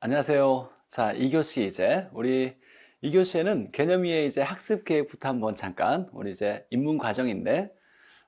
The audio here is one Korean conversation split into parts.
안녕하세요. 자, 2교시 우리 2교시에는 개념 위에 학습 계획부터 한번 잠깐 우리 입문 과정인데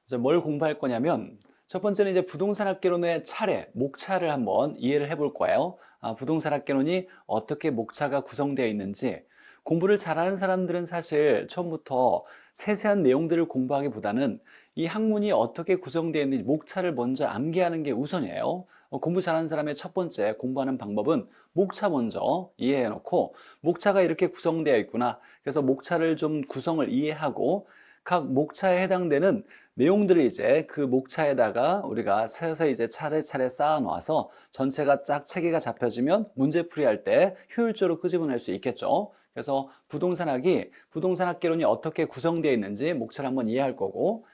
이제 뭘 공부할 거냐면 첫 번째는 부동산 학개론의 차례, 목차를 한번 이해를 해볼 거예요. 부동산 학개론이 어떻게 목차가 구성되어 있는지 공부를 잘하는 사람들은 사실 처음부터 세세한 내용들을 공부하기보다는 이 학문이 어떻게 구성되어 있는지 목차를 먼저 암기하는 게 우선이에요. 공부 잘하는 사람의 첫 번째 공부하는 방법은 목차 먼저 이해해 놓고 목차가 이렇게 구성되어 있구나. 그래서 목차를 좀 구성을 이해하고 각 목차에 해당되는 내용들을 그 목차에다가 우리가 서서 차례차례 쌓아 놓아서 전체가 쫙 체계가 잡혀지면 문제풀이 할 때 효율적으로 끄집어낼 수 있겠죠. 그래서 부동산학이 부동산 학개론이 어떻게 구성되어 있는지 목차를 한번 이해할 거고,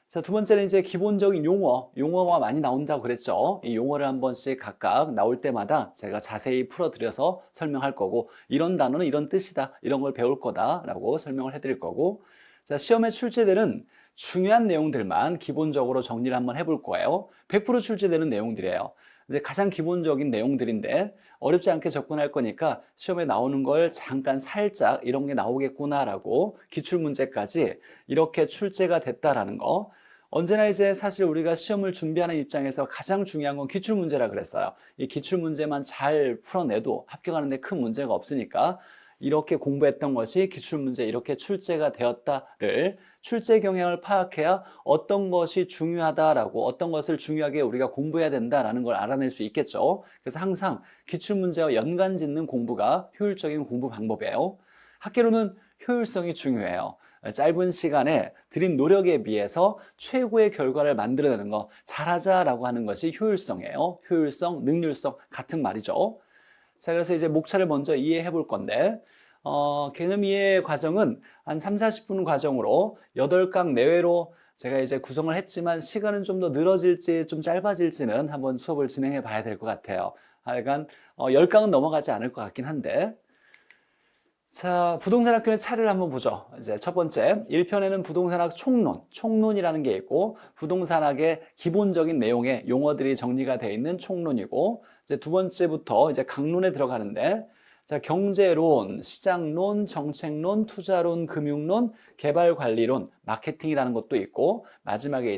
자, 두 번째는 기본적인 용어가 많이 나온다고 그랬죠. 이 용어를 한 번씩 각각 나올 때마다 제가 자세히 풀어드려서 설명할 거고, 이런 단어는 이런 뜻이다, 이런 걸 배울 거다라고 설명을 해드릴 거고, 자, 시험에 출제되는 중요한 내용들만 기본적으로 정리를 한번 해볼 거예요. 100% 출제되는 내용들이에요. 이제 가장 기본적인 내용들인데 어렵지 않게 접근할 거니까 시험에 나오는 걸 잠깐 살짝 이런 게 나오겠구나라고 기출문제까지 이렇게 출제가 됐다라는 거. 언제나 사실 우리가 시험을 준비하는 입장에서 가장 중요한 건 기출문제라 그랬어요. 이 기출문제만 잘 풀어내도 합격하는 데 큰 문제가 없으니까 이렇게 공부했던 것이 기출문제 이렇게 출제가 되었다를 출제 경향을 파악해야 어떤 것이 중요하다라고, 어떤 것을 중요하게 우리가 공부해야 된다라는 걸 알아낼 수 있겠죠. 그래서 항상 기출문제와 연관 짓는 공부가 효율적인 공부 방법이에요. 학계로는 효율성이 중요해요. 짧은 시간에 들인 노력에 비해서 최고의 결과를 만들어내는 거, 잘하자라고 하는 것이 효율성이에요. 효율성, 능률성 같은 말이죠. 자, 그래서 목차를 먼저 이해해 볼 건데, 개념 이해 과정은 한 3, 40분 과정으로 8강 내외로 제가 구성을 했지만 시간은 좀 더 늘어질지 좀 짧아질지는 한번 수업을 진행해 봐야 될 것 같아요. 하여간 10강은 넘어가지 않을 것 같긴 한데, 자, 부동산학교의 차례를 한번 보죠. 첫 번째, 1편에는 부동산학 총론이라는 게 있고, 부동산학의 기본적인 내용의 용어들이 정리가 되어 있는 총론이고, 두 번째부터 강론에 들어가는데, 자, 경제론, 시장론, 정책론, 투자론, 금융론, 개발관리론, 마케팅이라는 것도 있고, 마지막에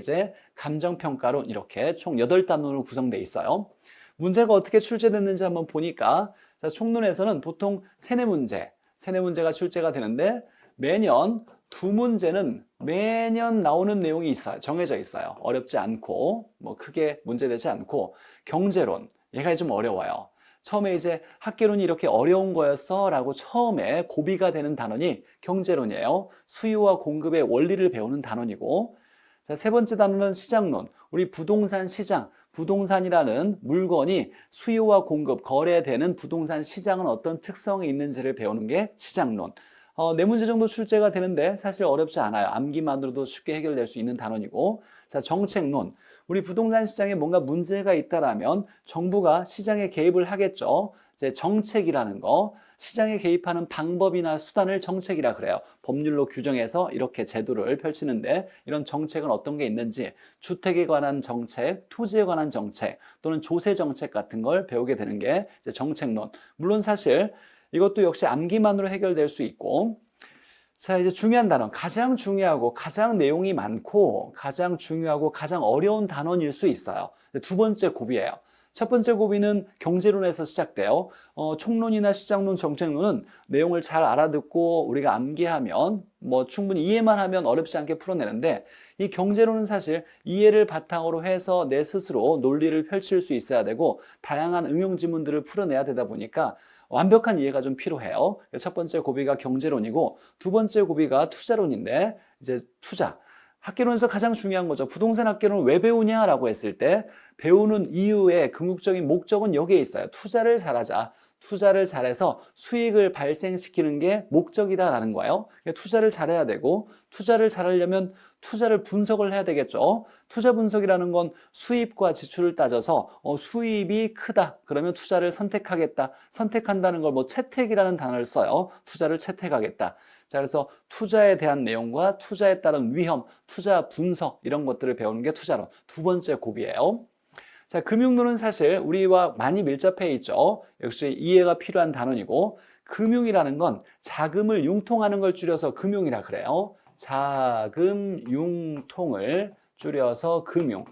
감정평가론, 이렇게 총 8단원으로 구성되어 있어요. 문제가 어떻게 출제됐는지 한번 보니까, 자, 총론에서는 보통 세네 문제가 출제가 되는데 매년 두 문제는 매년 나오는 내용이 있어요. 정해져 있어요. 어렵지 않고 뭐 크게 문제되지 않고, 경제론 얘가 좀 어려워요. 처음에 학개론이 이렇게 어려운 거였어 라고 처음에 고비가 되는 단원이 경제론이에요. 수요와 공급의 원리를 배우는 단원이고, 자, 세 번째 단원은 시장론. 우리 부동산 시장, 부동산이라는 물건이 수요와 공급, 거래되는 부동산 시장은 어떤 특성이 있는지를 배우는 게 시장론. 네 문제 정도 출제가 되는데 사실 어렵지 않아요. 암기만으로도 쉽게 해결될 수 있는 단원이고, 자, 정책론. 우리 부동산 시장에 뭔가 문제가 있다라면 정부가 시장에 개입을 하겠죠. 정책이라는 거, 시장에 개입하는 방법이나 수단을 정책이라 그래요. 법률로 규정해서 이렇게 제도를 펼치는데 이런 정책은 어떤 게 있는지, 주택에 관한 정책, 토지에 관한 정책 또는 조세 정책 같은 걸 배우게 되는 게 정책론. 물론 사실 이것도 역시 암기만으로 해결될 수 있고, 자, 중요한 단원, 가장 중요하고 가장 내용이 많고 가장 중요하고 가장 어려운 단원일 수 있어요. 두 번째 고비예요. 첫 번째 고비는 경제론에서 시작돼요. 총론이나 시장론, 정책론은 내용을 잘 알아듣고 우리가 암기하면 뭐 충분히 이해만 하면 어렵지 않게 풀어내는데, 이 경제론은 사실 이해를 바탕으로 해서 내 스스로 논리를 펼칠 수 있어야 되고 다양한 응용 지문들을 풀어내야 되다 보니까 완벽한 이해가 좀 필요해요. 첫 번째 고비가 경제론이고 두 번째 고비가 투자론인데, 투자. 학개론에서 가장 중요한 거죠. 부동산 학개론을 왜 배우냐라고 했을 때 배우는 이유의 궁극적인 목적은 여기에 있어요. 투자를 잘하자. 투자를 잘해서 수익을 발생시키는 게 목적이다라는 거예요. 투자를 잘해야 되고, 투자를 잘하려면 투자를 분석을 해야 되겠죠. 투자 분석이라는 건 수입과 지출을 따져서 수입이 크다 그러면 투자를 선택하겠다, 선택한다는 걸 뭐 채택이라는 단어를 써요. 투자를 채택하겠다. 자, 그래서 투자에 대한 내용과 투자에 따른 위험, 투자 분석 이런 것들을 배우는 게 투자론 두 번째 고비예요. 자, 금융론은 사실 우리와 많이 밀접해 있죠. 역시 이해가 필요한 단원이고, 금융이라는 건 자금을 융통하는 걸 줄여서 금융이라 그래요. 자금 융통을 줄여서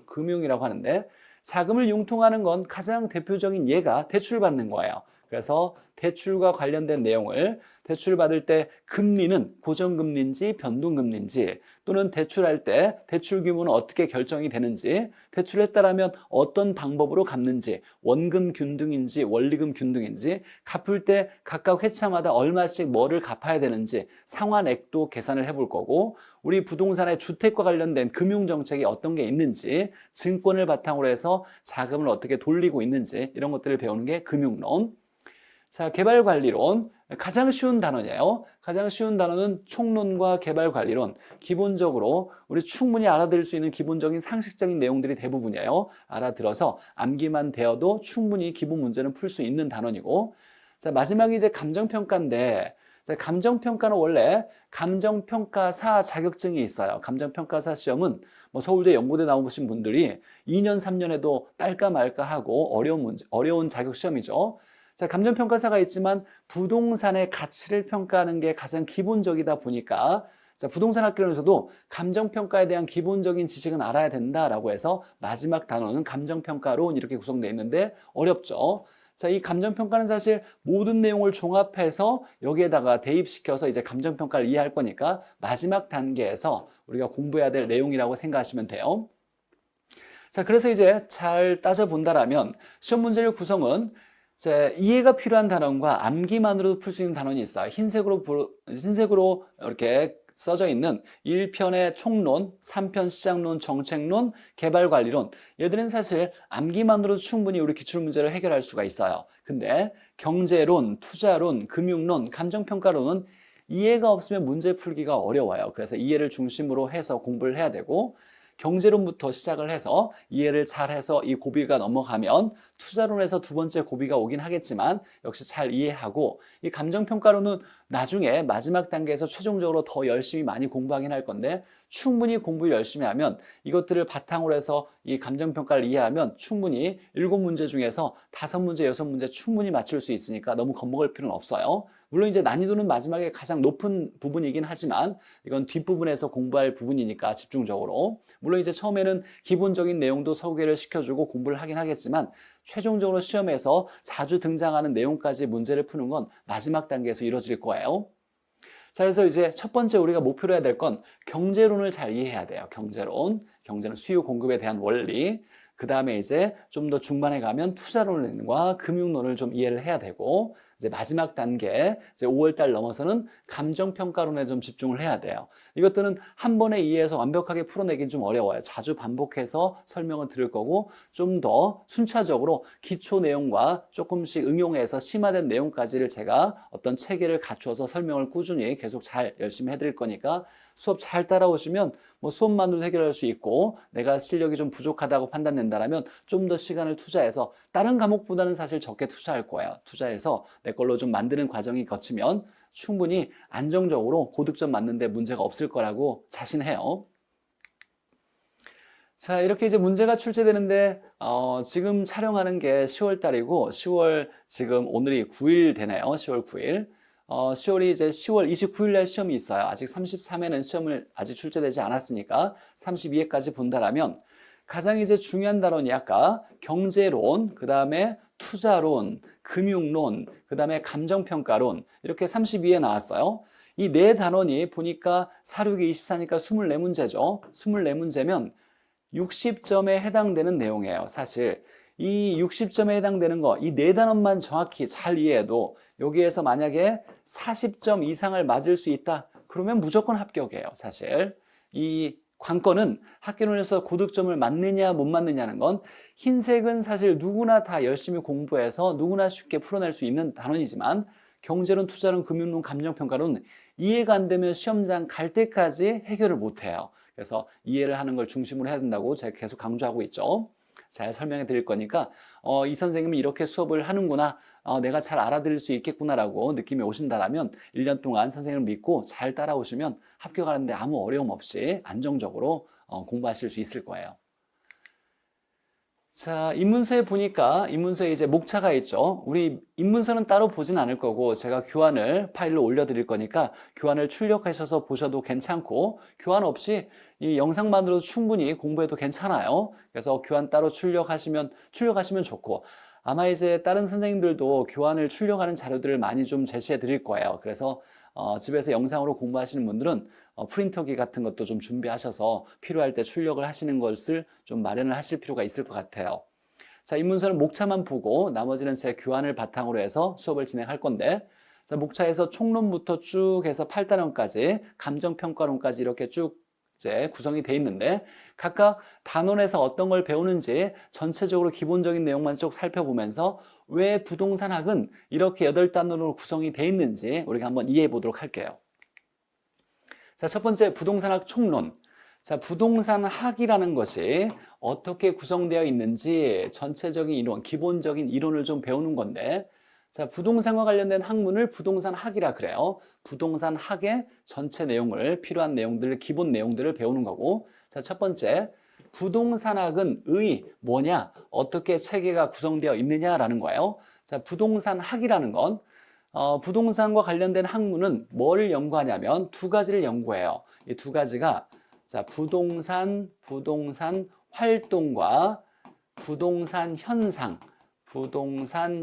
금융이라고 하는데, 자금을 융통하는 건 가장 대표적인 예가 대출받는 거예요. 그래서 대출과 관련된 내용을 대출받을 때 금리는 고정금리인지 변동금리인지, 또는 대출할 때 대출 규모는 어떻게 결정이 되는지, 대출했다라면 어떤 방법으로 갚는지, 원금 균등인지 원리금 균등인지, 갚을 때 각각 회차마다 얼마씩 뭐를 갚아야 되는지 상환액도 계산을 해볼 거고, 우리 부동산의 주택과 관련된 금융정책이 어떤 게 있는지, 증권을 바탕으로 해서 자금을 어떻게 돌리고 있는지, 이런 것들을 배우는 게 금융론. 자, 개발관리론. 가장 쉬운 단어예요. 가장 쉬운 단어는 총론과 개발관리론. 기본적으로 우리 충분히 알아들을 수 있는 기본적인 상식적인 내용들이 대부분이에요. 알아들어서 암기만 되어도 충분히 기본 문제는 풀 수 있는 단원이고, 자, 마지막이 이제 감정평가인데, 자, 감정평가는 원래 감정평가사 자격증이 있어요. 감정평가사 시험은 뭐 서울대 연고대 나오신 분들이 2년, 3년에도 딸까 말까 하고 어려운 자격 시험이죠. 자, 감정평가사가 있지만 부동산의 가치를 평가하는 게 가장 기본적이다 보니까, 자, 부동산 학교에서도 감정평가에 대한 기본적인 지식은 알아야 된다라고 해서 마지막 단어는 감정평가론 이렇게 구성되어 있는데 어렵죠. 자, 이 감정평가는 사실 모든 내용을 종합해서 여기에다가 대입시켜서 이제 감정평가를 이해할 거니까 마지막 단계에서 우리가 공부해야 될 내용이라고 생각하시면 돼요. 자, 그래서 이제 잘 따져본다라면 시험 문제의 구성은 이제 이해가 필요한 단원과 암기만으로도 풀 수 있는 단원이 있어요. 흰색으로 이렇게 써져 있는 1편의 총론, 3편 시장론, 정책론, 개발관리론. 얘들은 사실 암기만으로도 충분히 우리 기출문제를 해결할 수가 있어요. 근데 경제론, 투자론, 금융론, 감정평가론은 이해가 없으면 문제 풀기가 어려워요. 그래서 이해를 중심으로 해서 공부를 해야 되고, 경제론부터 시작을 해서 이해를 잘해서 이 고비가 넘어가면 투자론에서 두 번째 고비가 오긴 하겠지만 역시 잘 이해하고, 이 감정평가론은 나중에 마지막 단계에서 최종적으로 더 열심히 많이 공부하긴 할 건데, 충분히 공부 열심히 하면 이것들을 바탕으로 해서 이 감정평가를 이해하면 충분히 7문제 중에서 5문제, 6문제 충분히 맞출 수 있으니까 너무 겁먹을 필요는 없어요. 물론 이제 난이도는 마지막에 가장 높은 부분이긴 하지만 이건 뒷부분에서 공부할 부분이니까 집중적으로. 물론 이제 처음에는 기본적인 내용도 소개를 시켜주고 공부를 하긴 하겠지만 최종적으로 시험에서 자주 등장하는 내용까지 문제를 푸는 건 마지막 단계에서 이루어질 거예요. 자, 그래서 이제 첫 번째 우리가 목표로 해야 될 건 경제론을 잘 이해해야 돼요. 경제는 수요 공급에 대한 원리. 그 다음에 이제 좀 더 중반에 가면 투자론과 금융론을 좀 이해를 해야 되고, 이제 마지막 단계, 이제 5월달 넘어서는 감정평가론에 좀 집중을 해야 돼요. 이것들은 한 번에 이해해서 완벽하게 풀어내긴 좀 어려워요. 자주 반복해서 설명을 들을 거고, 좀 더 순차적으로 기초 내용과 조금씩 응용해서 심화된 내용까지를 제가 어떤 체계를 갖춰서 설명을 꾸준히 계속 잘 열심히 해드릴 거니까 수업 잘 따라오시면 뭐 수업만으로 해결할 수 있고, 내가 실력이 좀 부족하다고 판단된다면 좀 더 시간을 투자해서 다른 과목보다는 사실 적게 투자할 거예요. 투자해서 내 걸로 좀 만드는 과정이 거치면 충분히 안정적으로 고득점 맞는데 문제가 없을 거라고 자신해요. 자, 이렇게 이제 문제가 출제되는데 지금 촬영하는 게 10월 달이고 10월 지금 오늘이 9일 되네요. 10월 9일. 10월이 이제 10월 29일 날 시험이 있어요. 아직 33회는 시험을 아직 출제되지 않았으니까 32회까지 본다라면 가장 이제 중요한 단원이 아까 경제론, 그 다음에 투자론, 금융론, 그 다음에 감정평가론, 이렇게 32회 나왔어요. 이 네 단원이 보니까 4, 6이 24니까 24문제죠. 24문제면 60점에 해당되는 내용이에요. 사실 이 60점에 해당되는 거, 이 네 단원만 정확히 잘 이해해도 여기에서 만약에 40점 이상을 맞을 수 있다, 그러면 무조건 합격이에요. 사실 이 관건은 학교론에서 고득점을 맞느냐 못 맞느냐는 건, 흰색은 사실 누구나 다 열심히 공부해서 누구나 쉽게 풀어낼 수 있는 단원이지만 경제론, 투자론, 금융론, 감정평가론 이해가 안 되면 시험장 갈 때까지 해결을 못 해요. 그래서 이해를 하는 걸 중심으로 해야 된다고 제가 계속 강조하고 있죠. 잘 설명해 드릴 거니까 이 선생님은 이렇게 수업을 하는구나, 내가 잘 알아들을 수 있겠구나라고 느낌이 오신다라면 1년 동안 선생님을 믿고 잘 따라오시면 합격하는데 아무 어려움 없이 안정적으로 공부하실 수 있을 거예요. 자, 입문서에 보니까 입문서에 이제 목차가 있죠. 우리 입문서는 따로 보진 않을 거고 제가 교환을 파일로 올려드릴 거니까 교환을 출력하셔서 보셔도 괜찮고 교환 없이 이 영상만으로도 충분히 공부해도 괜찮아요. 그래서 교환 따로 출력하시면 좋고 아마 이제 다른 선생님들도 교환을 출력하는 자료들을 많이 좀 제시해 드릴 거예요. 그래서 집에서 영상으로 공부하시는 분들은 프린터기 같은 것도 좀 준비하셔서 필요할 때 출력을 하시는 것을 좀 마련을 하실 필요가 있을 것 같아요. 자, 입문서는 목차만 보고 나머지는 제 교환을 바탕으로 해서 수업을 진행할 건데 자, 목차에서 총론부터 쭉 해서 8단원까지 감정평가론까지 이렇게 쭉 이제 구성이 돼 있는데 각각 단원에서 어떤 걸 배우는지 전체적으로 기본적인 내용만 쭉 살펴보면서 왜 부동산학은 이렇게 8단원으로 구성이 돼 있는지 우리가 한번 이해해 보도록 할게요. 자, 첫 번째 부동산학 총론. 자, 부동산학이라는 것이 어떻게 구성되어 있는지 전체적인 이론, 기본적인 이론을 좀 배우는 건데 자, 부동산과 관련된 학문을 부동산학이라 그래요. 부동산학의 전체 내용을, 필요한 내용들, 기본 내용들을 배우는 거고 자, 첫 번째 부동산학은 뭐냐? 어떻게 체계가 구성되어 있느냐라는 거예요. 자, 부동산학이라는 건 부동산과 관련된 학문은 뭘 연구하냐면 두 가지를 연구해요. 이 두 가지가 자, 부동산 활동과 부동산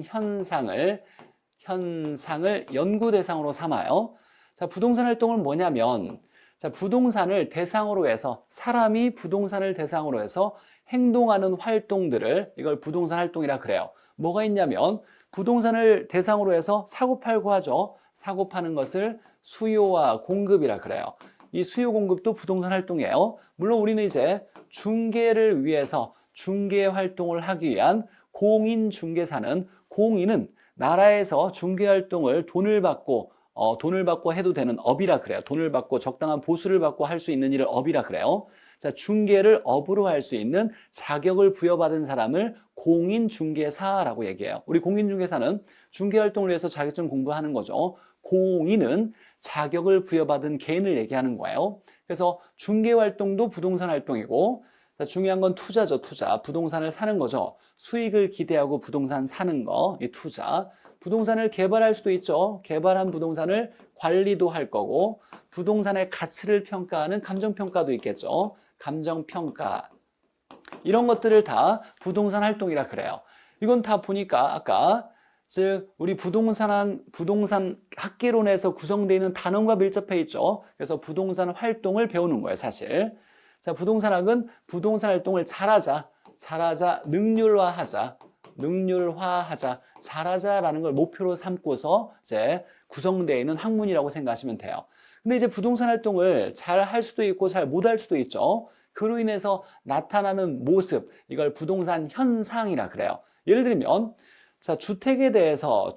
현상을 연구 대상으로 삼아요. 자, 부동산 활동은 뭐냐면 자, 부동산을 대상으로 해서 사람이 부동산을 대상으로 해서 행동하는 활동들을 이걸 부동산 활동이라 그래요. 뭐가 있냐면 부동산을 대상으로 해서 사고팔고 하죠. 사고 파는 것을 수요와 공급이라 그래요. 이 수요 공급도 부동산 활동이에요. 물론 우리는 이제 중개를 위해서 중개 활동을 하기 위한 공인중개사는 공인은 나라에서 중개 활동을 돈을 받고 해도 되는 업이라 그래요. 돈을 받고 적당한 보수를 받고 할 수 있는 일을 업이라 그래요. 자, 중개를 업으로 할 수 있는 자격을 부여받은 사람을 공인중개사라고 얘기해요. 우리 공인중개사는 중개활동을 위해서 자격증 공부하는 거죠. 공인은 자격을 부여받은 개인을 얘기하는 거예요. 그래서 중개활동도 부동산 활동이고 자, 중요한 건 투자죠. 투자. 부동산을 사는 거죠. 수익을 기대하고 부동산 사는 거, 이 투자. 부동산을 개발할 수도 있죠. 개발한 부동산을 관리도 할 거고 부동산의 가치를 평가하는 감정평가도 있겠죠. 감정평가 이런 것들을 다 부동산 활동이라 그래요. 이건 다 보니까 아까 즉 우리 부동산 학계론에서 구성되어 있는 단원과 밀접해 있죠. 그래서 부동산 활동을 배우는 거예요, 사실. 자, 부동산학은 부동산 활동을 잘하자, 능률화하자, 잘하자라는 걸 목표로 삼고서 이제 구성되어 있는 학문이라고 생각하시면 돼요. 근데 이제 부동산 활동을 잘 할 수도 있고 잘 못 할 수도 있죠. 그로 인해서 나타나는 모습, 이걸 부동산 현상이라 그래요. 예를 들면 자, 주택에 대해서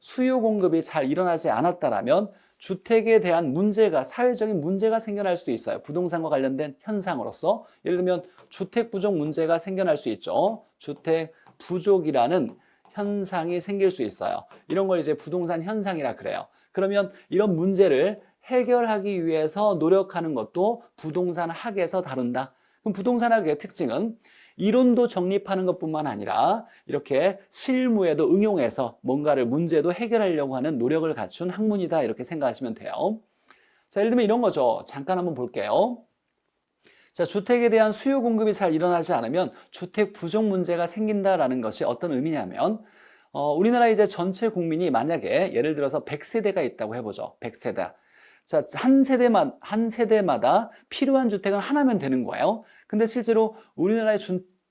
수요 공급이 잘 일어나지 않았다라면 주택에 대한 문제가, 사회적인 문제가 생겨날 수도 있어요. 부동산과 관련된 현상으로서. 예를 들면 주택 부족 문제가 생겨날 수 있죠. 주택 부족이라는 현상이 생길 수 있어요. 이런 걸 이제 부동산 현상이라 그래요. 그러면 이런 문제를 해결하기 위해서 노력하는 것도 부동산 학에서 다룬다. 그럼 부동산 학의 특징은 이론도 정립하는 것뿐만 아니라 이렇게 실무에도 응용해서 뭔가를 문제도 해결하려고 하는 노력을 갖춘 학문이다 이렇게 생각하시면 돼요. 자, 예를 들면 이런 거죠. 잠깐 한번 볼게요. 자, 주택에 대한 수요 공급이 잘 일어나지 않으면 주택 부족 문제가 생긴다라는 것이 어떤 의미냐면 우리나라 이제 전체 국민이 만약에 예를 들어서 100세대가 있다고 해보죠. 100세대. 자, 한 세대마다 필요한 주택은 하나면 되는 거예요. 근데 실제로 우리나라에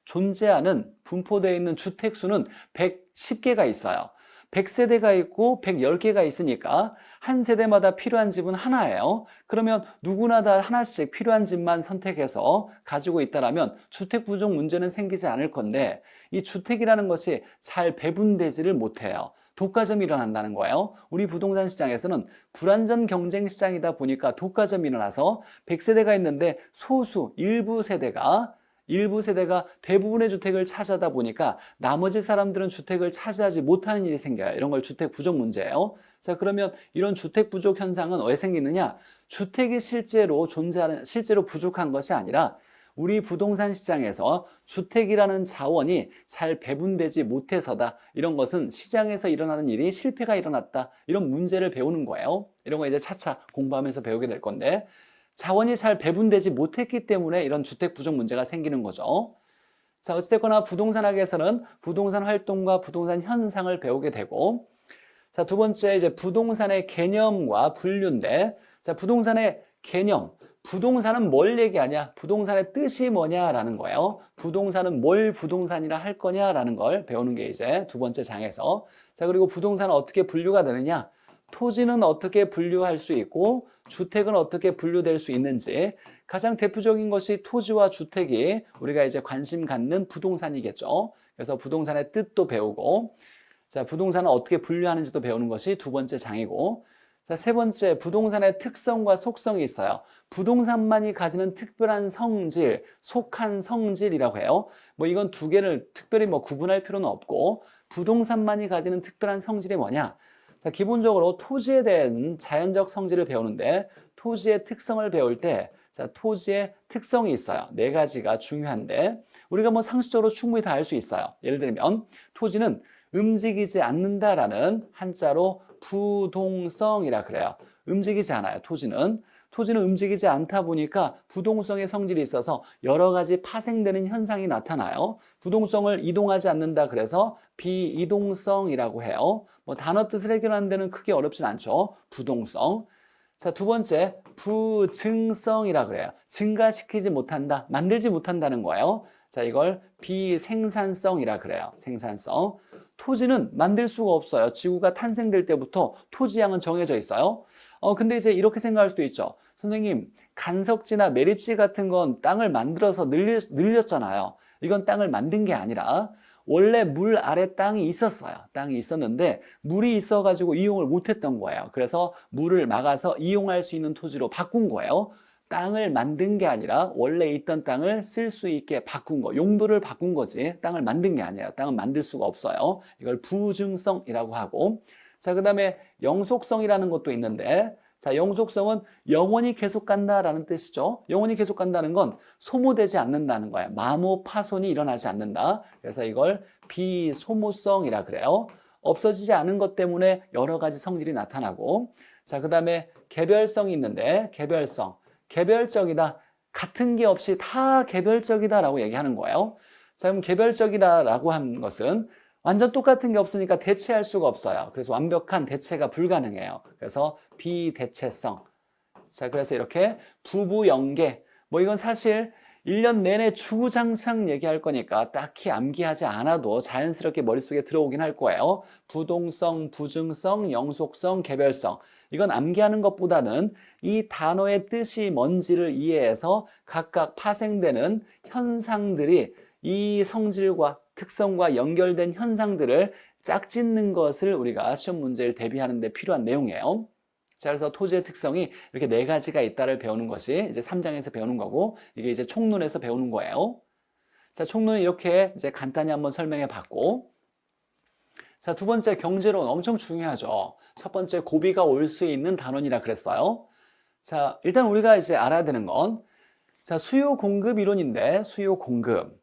존재하는 분포되어 있는 주택 수는 110개가 있어요. 100세대가 있고 110개가 있으니까 한 세대마다 필요한 집은 하나예요. 그러면 누구나 다 하나씩 필요한 집만 선택해서 가지고 있다라면 주택 부족 문제는 생기지 않을 건데 이 주택이라는 것이 잘 배분되지를 못해요. 독과점이 일어난다는 거예요. 우리 부동산 시장에서는 불안전 경쟁 시장이다 보니까 독과점이 일어나서 100세대가 있는데 일부 세대가 대부분의 주택을 차지하다 보니까 나머지 사람들은 주택을 차지하지 못하는 일이 생겨요. 이런 걸 주택 부족 문제예요. 자, 그러면 이런 주택 부족 현상은 왜 생기느냐? 주택이 실제로 부족한 것이 아니라 우리 부동산 시장에서 주택이라는 자원이 잘 배분되지 못해서다. 이런 것은 시장에서 일어나는 일이 실패가 일어났다. 이런 문제를 배우는 거예요. 이런 거 이제 차차 공부하면서 배우게 될 건데, 자원이 잘 배분되지 못했기 때문에 이런 주택 부족 문제가 생기는 거죠. 자, 어찌됐거나 부동산학에서는 부동산 활동과 부동산 현상을 배우게 되고, 자, 두 번째 이제 부동산의 개념과 분류인데, 자, 부동산의 개념. 부동산은 뭘 얘기하냐? 부동산의 뜻이 뭐냐라는 거예요. 부동산은 뭘 부동산이라 할 거냐라는 걸 배우는 게 이제 두 번째 장에서. 자, 그리고 부동산은 어떻게 분류가 되느냐? 토지는 어떻게 분류할 수 있고, 주택은 어떻게 분류될 수 있는지. 가장 대표적인 것이 토지와 주택이 우리가 이제 관심 갖는 부동산이겠죠. 그래서 부동산의 뜻도 배우고, 자, 부동산은 어떻게 분류하는지도 배우는 것이 두 번째 장이고, 자, 세 번째, 부동산의 특성과 속성이 있어요. 부동산만이 가지는 특별한 성질, 속한 성질이라고 해요. 뭐 이건 두 개를 특별히 뭐 구분할 필요는 없고, 부동산만이 가지는 특별한 성질이 뭐냐? 자, 기본적으로 토지에 대한 자연적 성질을 배우는데, 토지의 특성을 배울 때, 자, 토지의 특성이 있어요. 네 가지가 중요한데, 우리가 뭐 상식적으로 충분히 다 알 수 있어요. 예를 들면, 토지는 움직이지 않는다라는 한자로 부동성이라 그래요. 움직이지 않아요, 토지는. 토지는 움직이지 않다 보니까 부동성의 성질이 있어서 여러 가지 파생되는 현상이 나타나요. 부동성을 이동하지 않는다 그래서 비이동성이라고 해요. 뭐 단어 뜻을 해결하는 데는 크게 어렵진 않죠. 부동성. 자, 두 번째, 부증성이라 그래요. 증가시키지 못한다, 만들지 못한다는 거예요. 자, 이걸 비생산성이라 그래요. 생산성. 토지는 만들 수가 없어요. 지구가 탄생될 때부터 토지양은 정해져 있어요. 근데 이제 이렇게 생각할 수도 있죠. 선생님, 간석지나 매립지 같은 건 땅을 만들어서 늘렸잖아요. 이건 땅을 만든 게 아니라 원래 물 아래 땅이 있었어요. 땅이 있었는데 물이 있어가지고 이용을 못했던 거예요. 그래서 물을 막아서 이용할 수 있는 토지로 바꾼 거예요. 땅을 만든 게 아니라 원래 있던 땅을 쓸 수 있게 바꾼 거, 용도를 바꾼 거지 땅을 만든 게 아니에요. 땅은 만들 수가 없어요. 이걸 부증성이라고 하고, 자, 그 다음에 영속성이라는 것도 있는데, 자, 영속성은 영원히 계속 간다라는 뜻이죠. 영원히 계속 간다는 건 소모되지 않는다는 거예요. 마모 파손이 일어나지 않는다. 그래서 이걸 비소모성이라 그래요. 없어지지 않은 것 때문에 여러 가지 성질이 나타나고, 자, 그 다음에 개별성이 있는데, 개별적이다. 같은 게 없이 다 개별적이다라고 얘기하는 거예요. 자, 그럼 개별적이다라고 하는 것은 완전 똑같은 게 없으니까 대체할 수가 없어요. 그래서 완벽한 대체가 불가능해요. 그래서 비대체성. 자, 그래서 이렇게 부부연계. 뭐 이건 사실 1년 내내 주구장창 얘기할 거니까 딱히 암기하지 않아도 자연스럽게 머릿속에 들어오긴 할 거예요. 부동성, 부증성, 영속성, 개별성. 이건 암기하는 것보다는 이 단어의 뜻이 뭔지를 이해해서 각각 파생되는 현상들이 이 성질과 특성과 연결된 현상들을 짝짓는 것을 우리가 시험 문제를 대비하는 데 필요한 내용이에요. 자, 그래서 토지의 특성이 이렇게 네 가지가 있다를 배우는 것이 이제 3장에서 배우는 거고, 이게 이제 총론에서 배우는 거예요. 자, 총론은 이렇게 이제 간단히 한번 설명해 봤고, 자, 두 번째 경제론 엄청 중요하죠. 첫 번째 고비가 올 수 있는 단원이라 그랬어요. 자, 일단 우리가 이제 알아야 되는 건, 자, 수요 공급 이론인데, 수요 공급.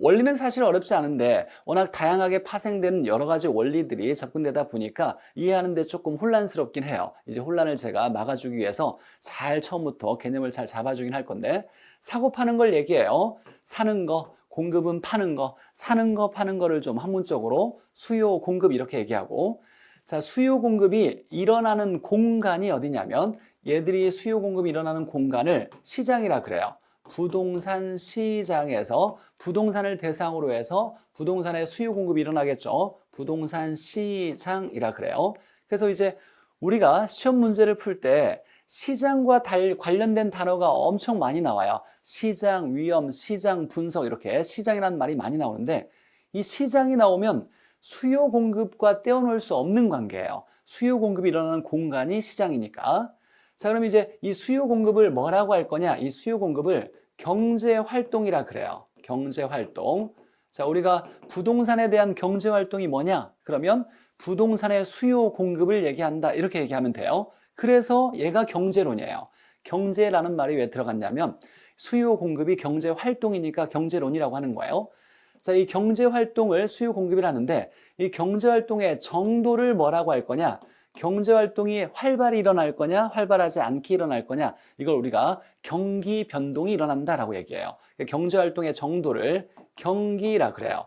원리는 사실 어렵지 않은데 워낙 다양하게 파생되는 여러 가지 원리들이 접근되다 보니까 이해하는데 조금 혼란스럽긴 해요. 이제 혼란을 제가 막아주기 위해서 잘 처음부터 개념을 잘 잡아주긴 할 건데, 사고 파는 걸 얘기해요. 사는 거, 공급은 파는 거, 사는 거, 파는 거를 좀 학문적으로 수요 공급 이렇게 얘기하고, 자, 수요 공급이 일어나는 공간이 어디냐면 얘들이 수요 공급이 일어나는 공간을 시장이라 그래요. 부동산 시장에서 부동산을 대상으로 해서 부동산의 수요 공급이 일어나겠죠. 부동산 시장이라 그래요. 그래서 이제 우리가 시험 문제를 풀 때 시장과 관련된 단어가 엄청 많이 나와요. 시장 위험, 시장 분석 이렇게 시장이라는 말이 많이 나오는데, 이 시장이 나오면 수요 공급과 떼어놓을 수 없는 관계예요. 수요 공급이 일어나는 공간이 시장이니까. 자, 그럼 이제 이 수요 공급을 뭐라고 할 거냐? 이 수요 공급을 경제 활동이라 그래요. 경제 활동. 자, 우리가 부동산에 대한 경제 활동이 뭐냐? 그러면 부동산의 수요 공급을 얘기한다. 이렇게 얘기하면 돼요. 그래서 얘가 경제론이에요. 경제라는 말이 왜 들어갔냐면 수요 공급이 경제 활동이니까 경제론이라고 하는 거예요. 자, 이 경제 활동을 수요 공급이라는데 이 경제 활동의 정도를 뭐라고 할 거냐? 경제 활동이 활발히 일어날 거냐, 활발하지 않게 일어날 거냐, 이걸 우리가 경기 변동이 일어난다라고 얘기해요. 경제 활동의 정도를 경기라 그래요.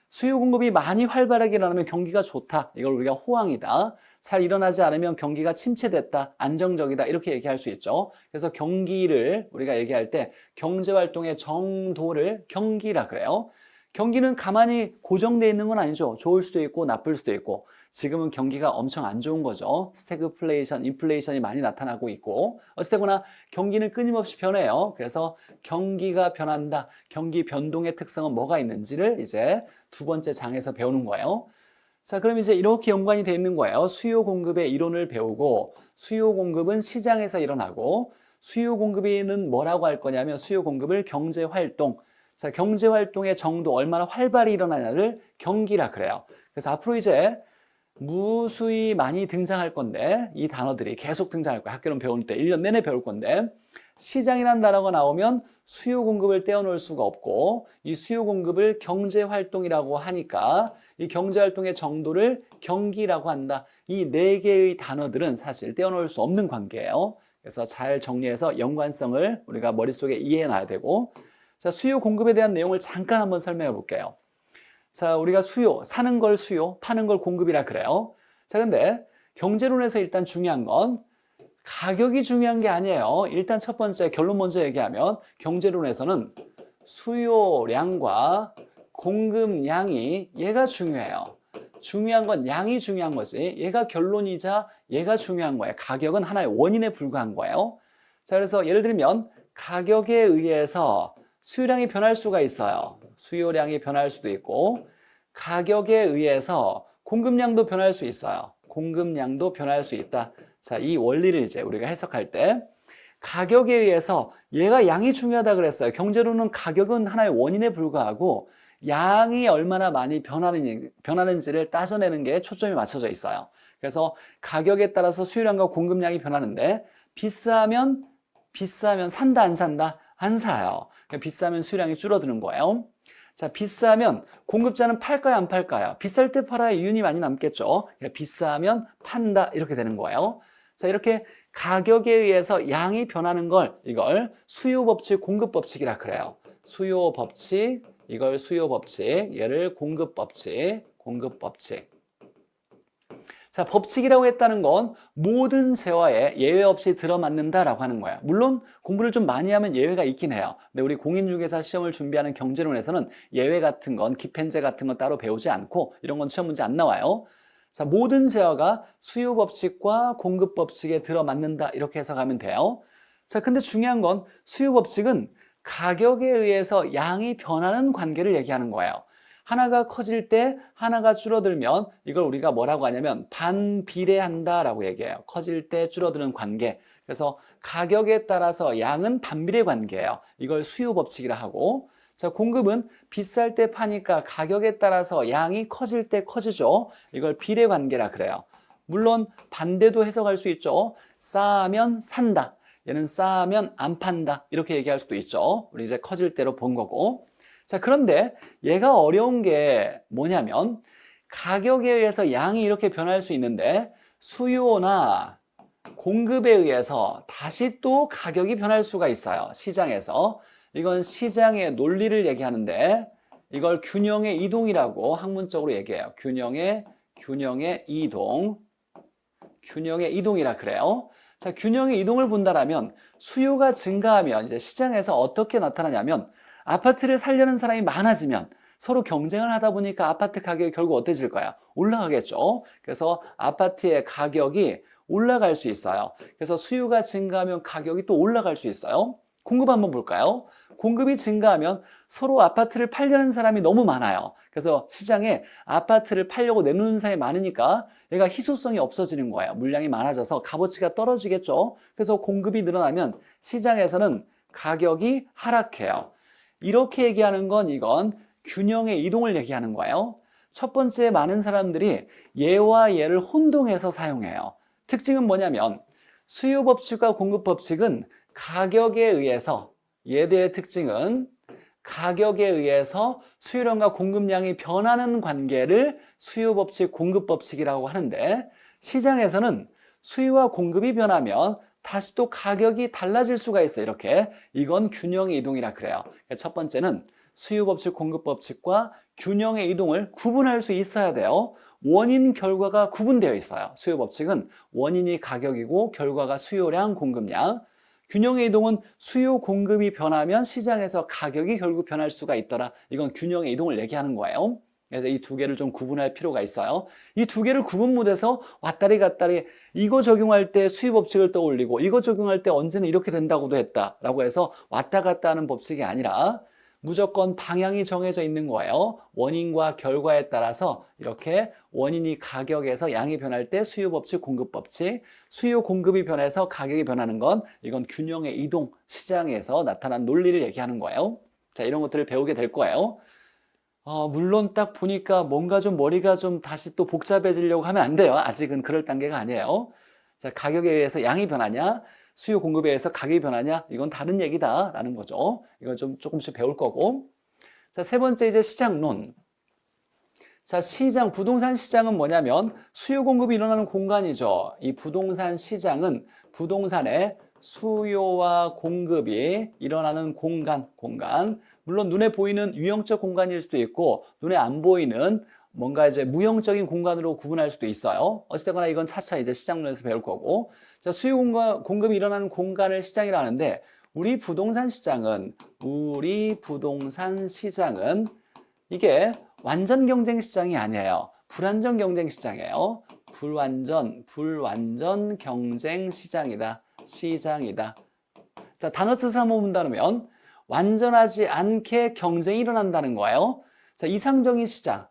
수요 공급이 많이 활발하게 일어나면 경기가 좋다. 이걸 우리가 호황이다. 잘 일어나지 않으면 경기가 침체됐다. 안정적이다. 이렇게 얘기할 수 있죠. 그래서 경기를 우리가 얘기할 때 경제 활동의 정도를 경기라 그래요. 경기는 가만히 고정되어 있는 건 아니죠. 좋을 수도 있고 나쁠 수도 있고. 지금은 경기가 엄청 안 좋은 거죠. 스태그플레이션, 인플레이션이 많이 나타나고 있고 어쨌거나 경기는 끊임없이 변해요. 그래서 경기가 변한다. 경기 변동의 특성은 뭐가 있는지를 이제 두 번째 장에서 배우는 거예요. 자, 그럼 이제 이렇게 연관이 되어 있는 거예요. 수요 공급의 이론을 배우고 수요 공급은 시장에서 일어나고 수요 공급은 뭐라고 할 거냐면 수요 공급을 경제 활동. 자, 경제 활동의 정도 얼마나 활발히 일어나냐를 경기라 그래요. 그래서 앞으로 이제 무수히 많이 등장할 건데 이 단어들이 계속 등장할 거예요. 학교는 배울 때 1년 내내 배울 건데 시장이라는 단어가 나오면 수요 공급을 떼어놓을 수가 없고 이 수요 공급을 경제 활동이라고 하니까 이 경제 활동의 정도를 경기라고 한다. 이 네 개의 단어들은 사실 떼어놓을 수 없는 관계예요. 그래서 잘 정리해서 연관성을 우리가 머릿속에 이해해 놔야 되고 자, 수요 공급에 대한 내용을 잠깐 한번 설명해 볼게요. 자, 우리가 수요, 사는 걸 수요, 파는 걸 공급이라 그래요. 자, 근데 경제론에서 일단 중요한 건 가격이 중요한 게 아니에요. 일단 첫 번째 결론 먼저 얘기하면 경제론에서는 수요량과 공급량이 얘가 중요해요. 중요한 건 양이 중요한 거지. 얘가 결론이자 얘가 중요한 거예요. 가격은 하나의 원인에 불과한 거예요. 자, 그래서 예를 들면 가격에 의해서 수요량이 변할 수가 있어요. 수요량이 변할 수도 있고 가격에 의해서 공급량도 변할 수 있어요. 공급량도 변할 수 있다. 자, 이 원리를 이제 우리가 해석할 때 가격에 의해서 얘가 양이 중요하다 그랬어요. 경제로는 가격은 하나의 원인에 불과하고 양이 얼마나 많이 변하는지를 따져내는 게 초점이 맞춰져 있어요. 그래서 가격에 따라서 수요량과 공급량이 변하는데 비싸면 산다 안 산다? 안 사요. 비싸면 수요량이 줄어드는 거예요. 자, 비싸면 공급자는 팔까요 안 팔까요? 비쌀 때 팔아야 이윤이 많이 남겠죠. 비싸면 판다 이렇게 되는 거예요. 자, 이렇게 가격에 의해서 양이 변하는 걸 이걸 수요 법칙, 공급 법칙이라 그래요. 수요 법칙, 이걸 수요 법칙, 얘를 공급 법칙, 공급 법칙. 자, 법칙이라고 했다는 건 모든 재화에 예외 없이 들어맞는다라고 하는 거예요. 물론 공부를 좀 많이 하면 예외가 있긴 해요. 근데 우리 공인중개사 시험을 준비하는 경제론에서는 예외 같은 건, 기펜제 같은 건 따로 배우지 않고 이런 건 시험 문제 안 나와요. 자, 모든 재화가 수요 법칙과 공급 법칙에 들어맞는다 이렇게 해석하면 돼요. 자, 근데 중요한 건 수요 법칙은 가격에 의해서 양이 변하는 관계를 얘기하는 거예요. 하나가 커질 때 하나가 줄어들면 이걸 우리가 뭐라고 하냐면 반비례한다라고 얘기해요. 커질 때 줄어드는 관계. 그래서 가격에 따라서 양은 반비례 관계예요. 이걸 수요 법칙이라 하고 자, 공급은 비쌀 때 파니까 가격에 따라서 양이 커질 때 커지죠. 이걸 비례 관계라 그래요. 물론 반대도 해석할 수 있죠. 싸면 산다. 얘는 싸면 안 판다. 이렇게 얘기할 수도 있죠. 우리 이제 커질 대로 본 거고. 자, 그런데 얘가 어려운 게 뭐냐면 가격에 의해서 양이 이렇게 변할 수 있는데 수요나 공급에 의해서 다시 또 가격이 변할 수가 있어요. 시장에서. 이건 시장의 논리를 얘기하는데 이걸 균형의 이동이라고 학문적으로 얘기해요. 균형의 이동. 균형의 이동이라 그래요. 자, 균형의 이동을 본다라면 수요가 증가하면 이제 시장에서 어떻게 나타나냐면 아파트를 살려는 사람이 많아지면 서로 경쟁을 하다 보니까 아파트 가격이 결국 어때질 거야? 올라가겠죠. 그래서 아파트의 가격이 올라갈 수 있어요. 그래서 수요가 증가하면 가격이 또 올라갈 수 있어요. 공급 한번 볼까요? 공급이 증가하면 서로 아파트를 팔려는 사람이 너무 많아요. 그래서 시장에 아파트를 팔려고 내놓는 사람이 많으니까 얘가 희소성이 없어지는 거예요. 물량이 많아져서 값어치가 떨어지겠죠. 그래서 공급이 늘어나면 시장에서는 가격이 하락해요. 이렇게 얘기하는 건 이건 균형의 이동을 얘기하는 거예요. 첫 번째, 많은 사람들이 얘와 얘를 혼동해서 사용해요. 특징은 뭐냐면 수요 법칙과 공급 법칙은 가격에 의해서 예대의 특징은 가격에 의해서 수요량과 공급량이 변하는 관계를 수요법칙, 공급법칙이라고 하는데, 시장에서는 수요와 공급이 변하면 다시 또 가격이 달라질 수가 있어요. 이렇게. 이건 균형의 이동이라 그래요. 첫 번째는 수요법칙, 공급법칙과 균형의 이동을 구분할 수 있어야 돼요. 원인, 결과가 구분되어 있어요. 수요법칙은 원인이 가격이고 결과가 수요량, 공급량. 균형의 이동은 수요, 공급이 변하면 시장에서 가격이 결국 변할 수가 있더라. 이건 균형의 이동을 얘기하는 거예요. 그래서 이 두 개를 좀 구분할 필요가 있어요. 이 두 개를 구분 못해서 왔다리 갔다리 이거 적용할 때 수요 법칙을 떠올리고 이거 적용할 때 언제는 이렇게 된다고도 했다라고 해서 왔다 갔다 하는 법칙이 아니라 무조건 방향이 정해져 있는 거예요. 원인과 결과에 따라서 이렇게 원인이 가격에서 양이 변할 때 수요 법칙, 공급 법칙, 수요 공급이 변해서 가격이 변하는 건 이건 균형의 이동, 시장에서 나타난 논리를 얘기하는 거예요. 자, 이런 것들을 배우게 될 거예요. 물론 딱 보니까 뭔가 좀 머리가 좀 다시 또 복잡해지려고 하면 안 돼요. 아직은 그럴 단계가 아니에요. 자, 가격에 의해서 양이 변하냐, 수요 공급에 의해서 가격이 변하냐, 이건 다른 얘기다라는 거죠. 이건 좀 조금씩 배울 거고. 자, 세 번째 이제 시장론. 자, 시장, 부동산 시장은 뭐냐면 수요 공급이 일어나는 공간이죠. 이 부동산 시장은 부동산의 수요와 공급이 일어나는 공간. 물론 눈에 보이는 유형적 공간일 수도 있고 눈에 안 보이는 뭔가 이제 무형적인 공간으로 구분할 수도 있어요. 어찌되거나 이건 차차 이제 시장론에서 배울 거고. 자, 수요 공급이 일어나는 공간을 시장이라 하는데 우리 부동산 시장은 이게 완전 경쟁 시장이 아니에요. 불완전 경쟁 시장이에요. 불완전 경쟁 시장이다. 자, 단어 뜻을 한번 본다면 완전하지 않게 경쟁이 일어난다는 거예요. 자, 이상적인 시장.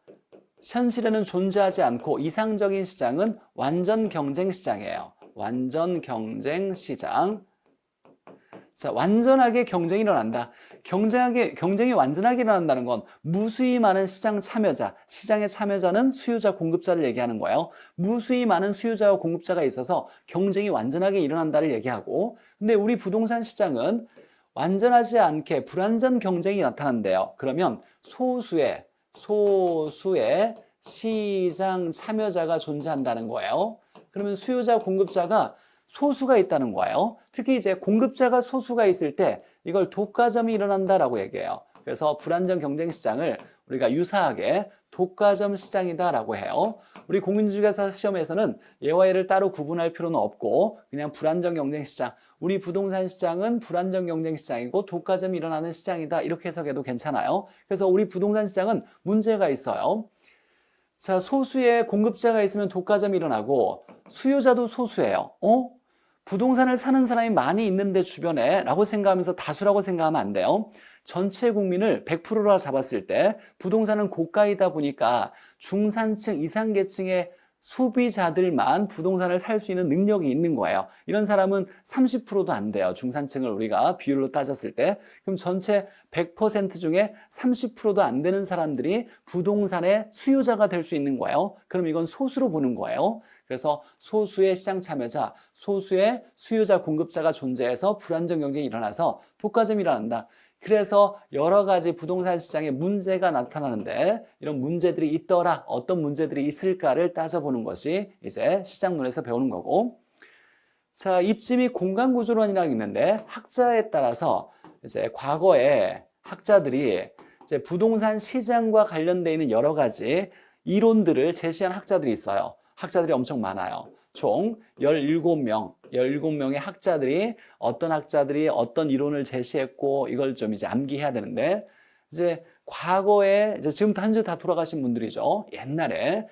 현실에는 존재하지 않고 이상적인 시장은 완전 경쟁 시장이에요. 완전 경쟁 시장. 자, 완전하게 경쟁이 일어난다. 경쟁이 완전하게 일어난다는 건 무수히 많은 시장 참여자, 시장의 참여자는 수요자, 공급자를 얘기하는 거예요. 무수히 많은 수요자와 공급자가 있어서 경쟁이 완전하게 일어난다를 얘기하고, 근데 우리 부동산 시장은 완전하지 않게 불완전 경쟁이 나타난대요. 그러면 소수의 시장 참여자가 존재한다는 거예요. 그러면 수요자, 공급자가 소수가 있다는 거예요. 특히 이제 공급자가 소수가 있을 때 이걸 독과점이 일어난다라고 얘기해요. 그래서 불완전 경쟁 시장을 우리가 유사하게 독과점 시장이다라고 해요. 우리 공인중개사 시험에서는 얘와 얘를 따로 구분할 필요는 없고 그냥 불완전 경쟁 시장, 우리 부동산 시장은 불완전 경쟁 시장이고 독과점이 일어나는 시장이다 이렇게 해석해도 괜찮아요. 그래서 우리 부동산 시장은 문제가 있어요. 자, 소수의 공급자가 있으면 독과점이 일어나고 수요자도 소수예요. 부동산을 사는 사람이 많이 있는데 주변에 라고 생각하면서 다수라고 생각하면 안 돼요. 전체 국민을 100%라 잡았을 때 부동산은 고가이다 보니까 중산층 이상 계층의 소비자들만 부동산을 살 수 있는 능력이 있는 거예요. 이런 사람은 30%도 안 돼요. 중산층을 우리가 비율로 따졌을 때. 그럼 전체 100% 중에 30%도 안 되는 사람들이 부동산의 수요자가 될 수 있는 거예요. 그럼 이건 소수로 보는 거예요. 그래서 소수의 시장 참여자, 소수의 수요자, 공급자가 존재해서 불안정 경쟁이 일어나서 독과점이 일어난다. 그래서 여러 가지 부동산 시장에 문제가 나타나는데 이런 문제들이 있더라, 어떤 문제들이 있을까를 따져보는 것이 이제 시장론에서 배우는 거고. 자, 입지 및 공간 구조론이라는 게 있는데 학자에 따라서 이제 과거에 학자들이 이제 부동산 시장과 관련되어 있는 여러 가지 이론들을 제시한 학자들이 있어요. 학자들이 엄청 많아요. 총 17명의 학자들이 어떤 이론을 제시했고 이걸 좀 이제 암기해야 되는데 이제 과거에 이제 지금부터 한 주 다 돌아가신 분들이죠. 옛날에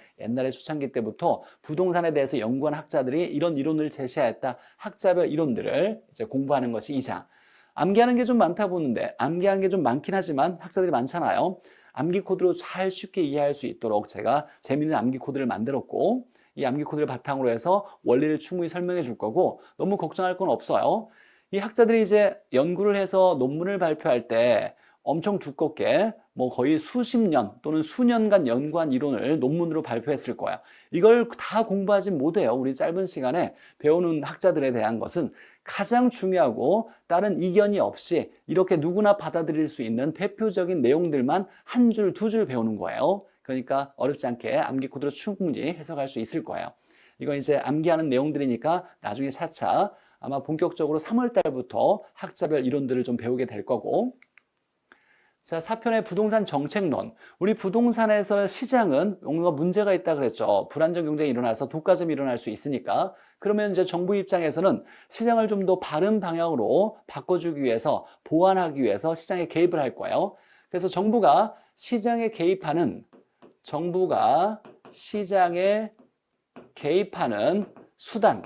초창기 때부터 부동산에 대해서 연구한 학자들이 이런 이론을 제시했다. 학자별 이론들을 이제 공부하는 것이 2장. 암기하는 게 좀 많다 보는데 암기하는 게 좀 많긴 하지만 학자들이 많잖아요. 암기 코드로 잘 쉽게 이해할 수 있도록 제가 재미있는 암기 코드를 만들었고 이 암기 코드를 바탕으로 해서 원리를 충분히 설명해 줄 거고 너무 걱정할 건 없어요. 이 학자들이 이제 연구를 해서 논문을 발표할 때 엄청 두껍게 뭐 거의 수십 년 또는 수년간 연구한 이론을 논문으로 발표했을 거야. 이걸 다 공부하지 못해요. 우리 짧은 시간에 배우는 학자들에 대한 것은 가장 중요하고 다른 이견이 없이 이렇게 누구나 받아들일 수 있는 대표적인 내용들만 한 줄, 두 줄 배우는 거예요. 그러니까 어렵지 않게 암기 코드로 충분히 해석할 수 있을 거예요. 이건 이제 암기하는 내용들이니까 나중에 차차 아마 본격적으로 3월 달부터 학자별 이론들을 좀 배우게 될 거고. 자, 4편의 부동산 정책론. 우리 부동산에서 시장은 뭔가 문제가 있다 그랬죠. 불안정 경쟁이 일어나서 독과점이 일어날 수 있으니까. 그러면 이제 정부 입장에서는 시장을 좀 더 바른 방향으로 바꿔주기 위해서, 보완하기 위해서 시장에 개입을 할 거예요. 그래서 정부가 시장에 개입하는 수단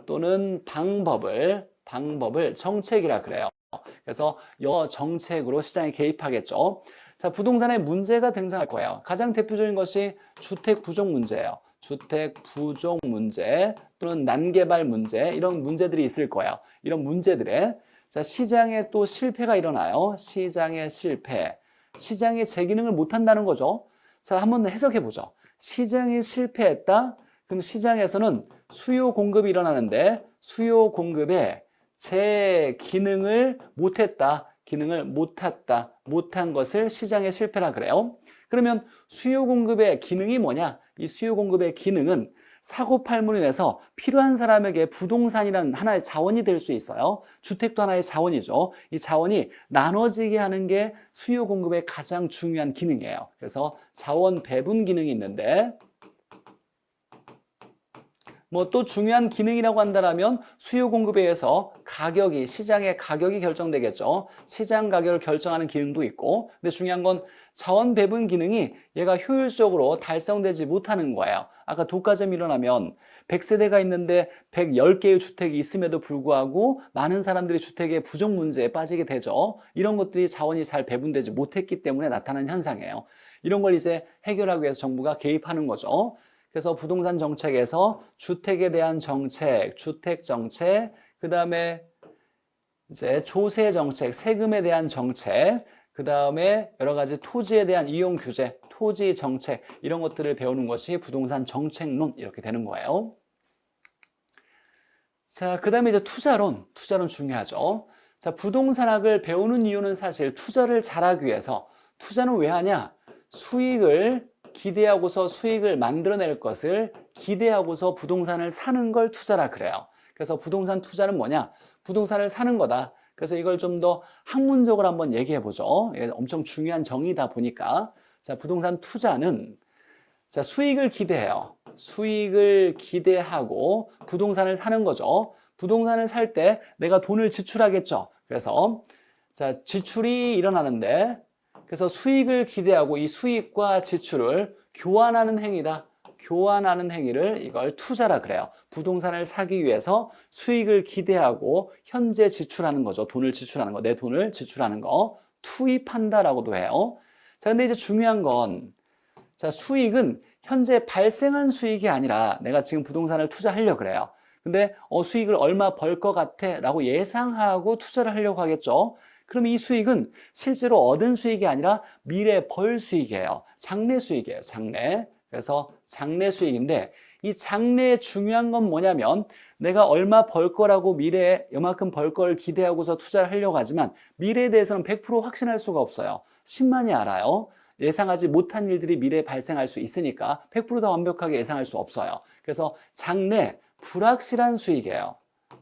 또는 방법을 정책이라 그래요. 그래서 여 정책으로 시장에 개입하겠죠. 자, 부동산에 문제가 등장할 거예요. 가장 대표적인 것이 주택 부족 문제예요. 주택 부족 문제 또는 난개발 문제, 이런 문제들이 있을 거예요. 이런 문제들에 자, 시장에 또 실패가 일어나요. 시장의 실패. 시장이 제 기능을 못 한다는 거죠. 자, 한번 해석해 보죠. 시장이 실패했다. 그럼 시장에서는 수요 공급이 일어나는데 수요 공급에 제 기능을 못했다. 못한 것을 시장의 실패라 그래요. 그러면 수요 공급의 기능이 뭐냐? 이 수요 공급의 기능은 사고 팔물로 인해서 필요한 사람에게 부동산이라는 하나의 자원이 될 수 있어요. 주택도 하나의 자원이죠. 이 자원이 나눠지게 하는 게 수요 공급의 가장 중요한 기능이에요. 그래서 자원 배분 기능이 있는데 뭐 또 중요한 기능이라고 한다면 수요 공급에 의해서 시장의 가격이 결정되겠죠. 시장 가격을 결정하는 기능도 있고, 근데 중요한 건 자원 배분 기능이 얘가 효율적으로 달성되지 못하는 거예요. 아까 독과점이 일어나면 100세대가 있는데 110개의 주택이 있음에도 불구하고 많은 사람들이 주택의 부족 문제에 빠지게 되죠. 이런 것들이 자원이 잘 배분되지 못했기 때문에 나타나는 현상이에요. 이런 걸 이제 해결하기 위해서 정부가 개입하는 거죠. 그래서 부동산 정책에서 주택에 대한 정책, 주택 정책, 그 다음에 이제 조세 정책, 세금에 대한 정책, 그 다음에 여러 가지 토지에 대한 이용 규제, 토지 정책, 이런 것들을 배우는 것이 부동산 정책론, 이렇게 되는 거예요. 자, 그 다음에 이제 투자론 중요하죠. 자, 부동산학을 배우는 이유는 사실 투자를 잘하기 위해서. 투자는 왜 하냐? 수익을 기대하고서 수익을 만들어낼 것을 기대하고서 부동산을 사는 걸 투자라 그래요. 그래서 부동산 투자는 뭐냐? 부동산을 사는 거다. 그래서 이걸 좀 더 학문적으로 한번 얘기해 보죠. 엄청 중요한 정의다 보니까. 자, 부동산 투자는 자, 수익을 기대해요. 수익을 기대하고 부동산을 사는 거죠. 부동산을 살 때 내가 돈을 지출하겠죠. 그래서 자, 지출이 일어나는데 그래서 수익을 기대하고 이 수익과 지출을 교환하는 행위다. 교환하는 행위를 이걸 투자라 그래요. 부동산을 사기 위해서 수익을 기대하고 현재 지출하는 거죠. 돈을 지출하는 거, 내 돈을 지출하는 거 투입한다라고도 해요. 자, 근데 이제 중요한 건 자, 수익은 현재 발생한 수익이 아니라 내가 지금 부동산을 투자하려고 그래요. 근데 수익을 얼마 벌 것 같아 라고 예상하고 투자를 하려고 하겠죠. 그럼 이 수익은 실제로 얻은 수익이 아니라 미래 벌 수익이에요. 장래 수익이에요. 장래. 그래서 장래 수익인데 이 장래의 중요한 건 뭐냐면 내가 얼마 벌 거라고 미래에 이만큼 벌 걸 기대하고서 투자를 하려고 하지만 미래에 대해서는 100% 확신할 수가 없어요. 신만이 알아요. 예상하지 못한 일들이 미래에 발생할 수 있으니까 100%다 완벽하게 예상할 수 없어요. 그래서 장래 불확실한 수익이에요.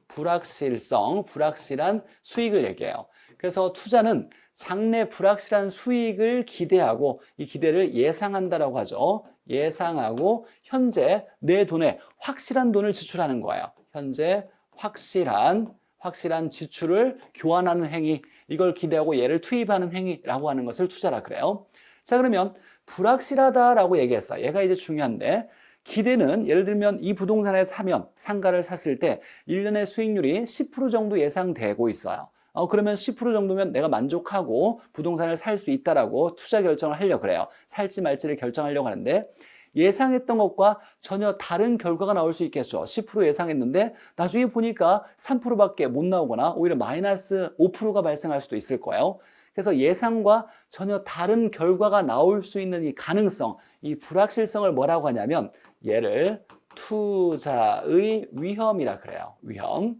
불확실한 수익을 얘기해요. 그래서 투자는 장래 불확실한 수익을 기대하고 이 기대를 예상한다라고 하죠. 예상하고 현재 내 돈에 확실한 돈을 지출하는 거예요. 현재 확실한 지출을 교환하는 행위, 이걸 기대하고 얘를 투입하는 행위라고 하는 것을 투자라 그래요. 자, 그러면 불확실하다라고 얘기했어요. 얘가 이제 중요한데 기대는 예를 들면 이 부동산에 사면 상가를 샀을 때 1년의 수익률이 10% 정도 예상되고 있어요. 그러면 10% 정도면 내가 만족하고 부동산을 살 수 있다라고 투자 결정을 하려고 그래요. 살지 말지를 결정하려고 하는데 예상했던 것과 전혀 다른 결과가 나올 수 있겠죠. 10% 예상했는데 나중에 보니까 3%밖에 못 나오거나 오히려 마이너스 5%가 발생할 수도 있을 거예요. 그래서 예상과 전혀 다른 결과가 나올 수 있는 이 가능성, 이 불확실성을 뭐라고 하냐면 얘를 투자의 위험이라 그래요. 위험.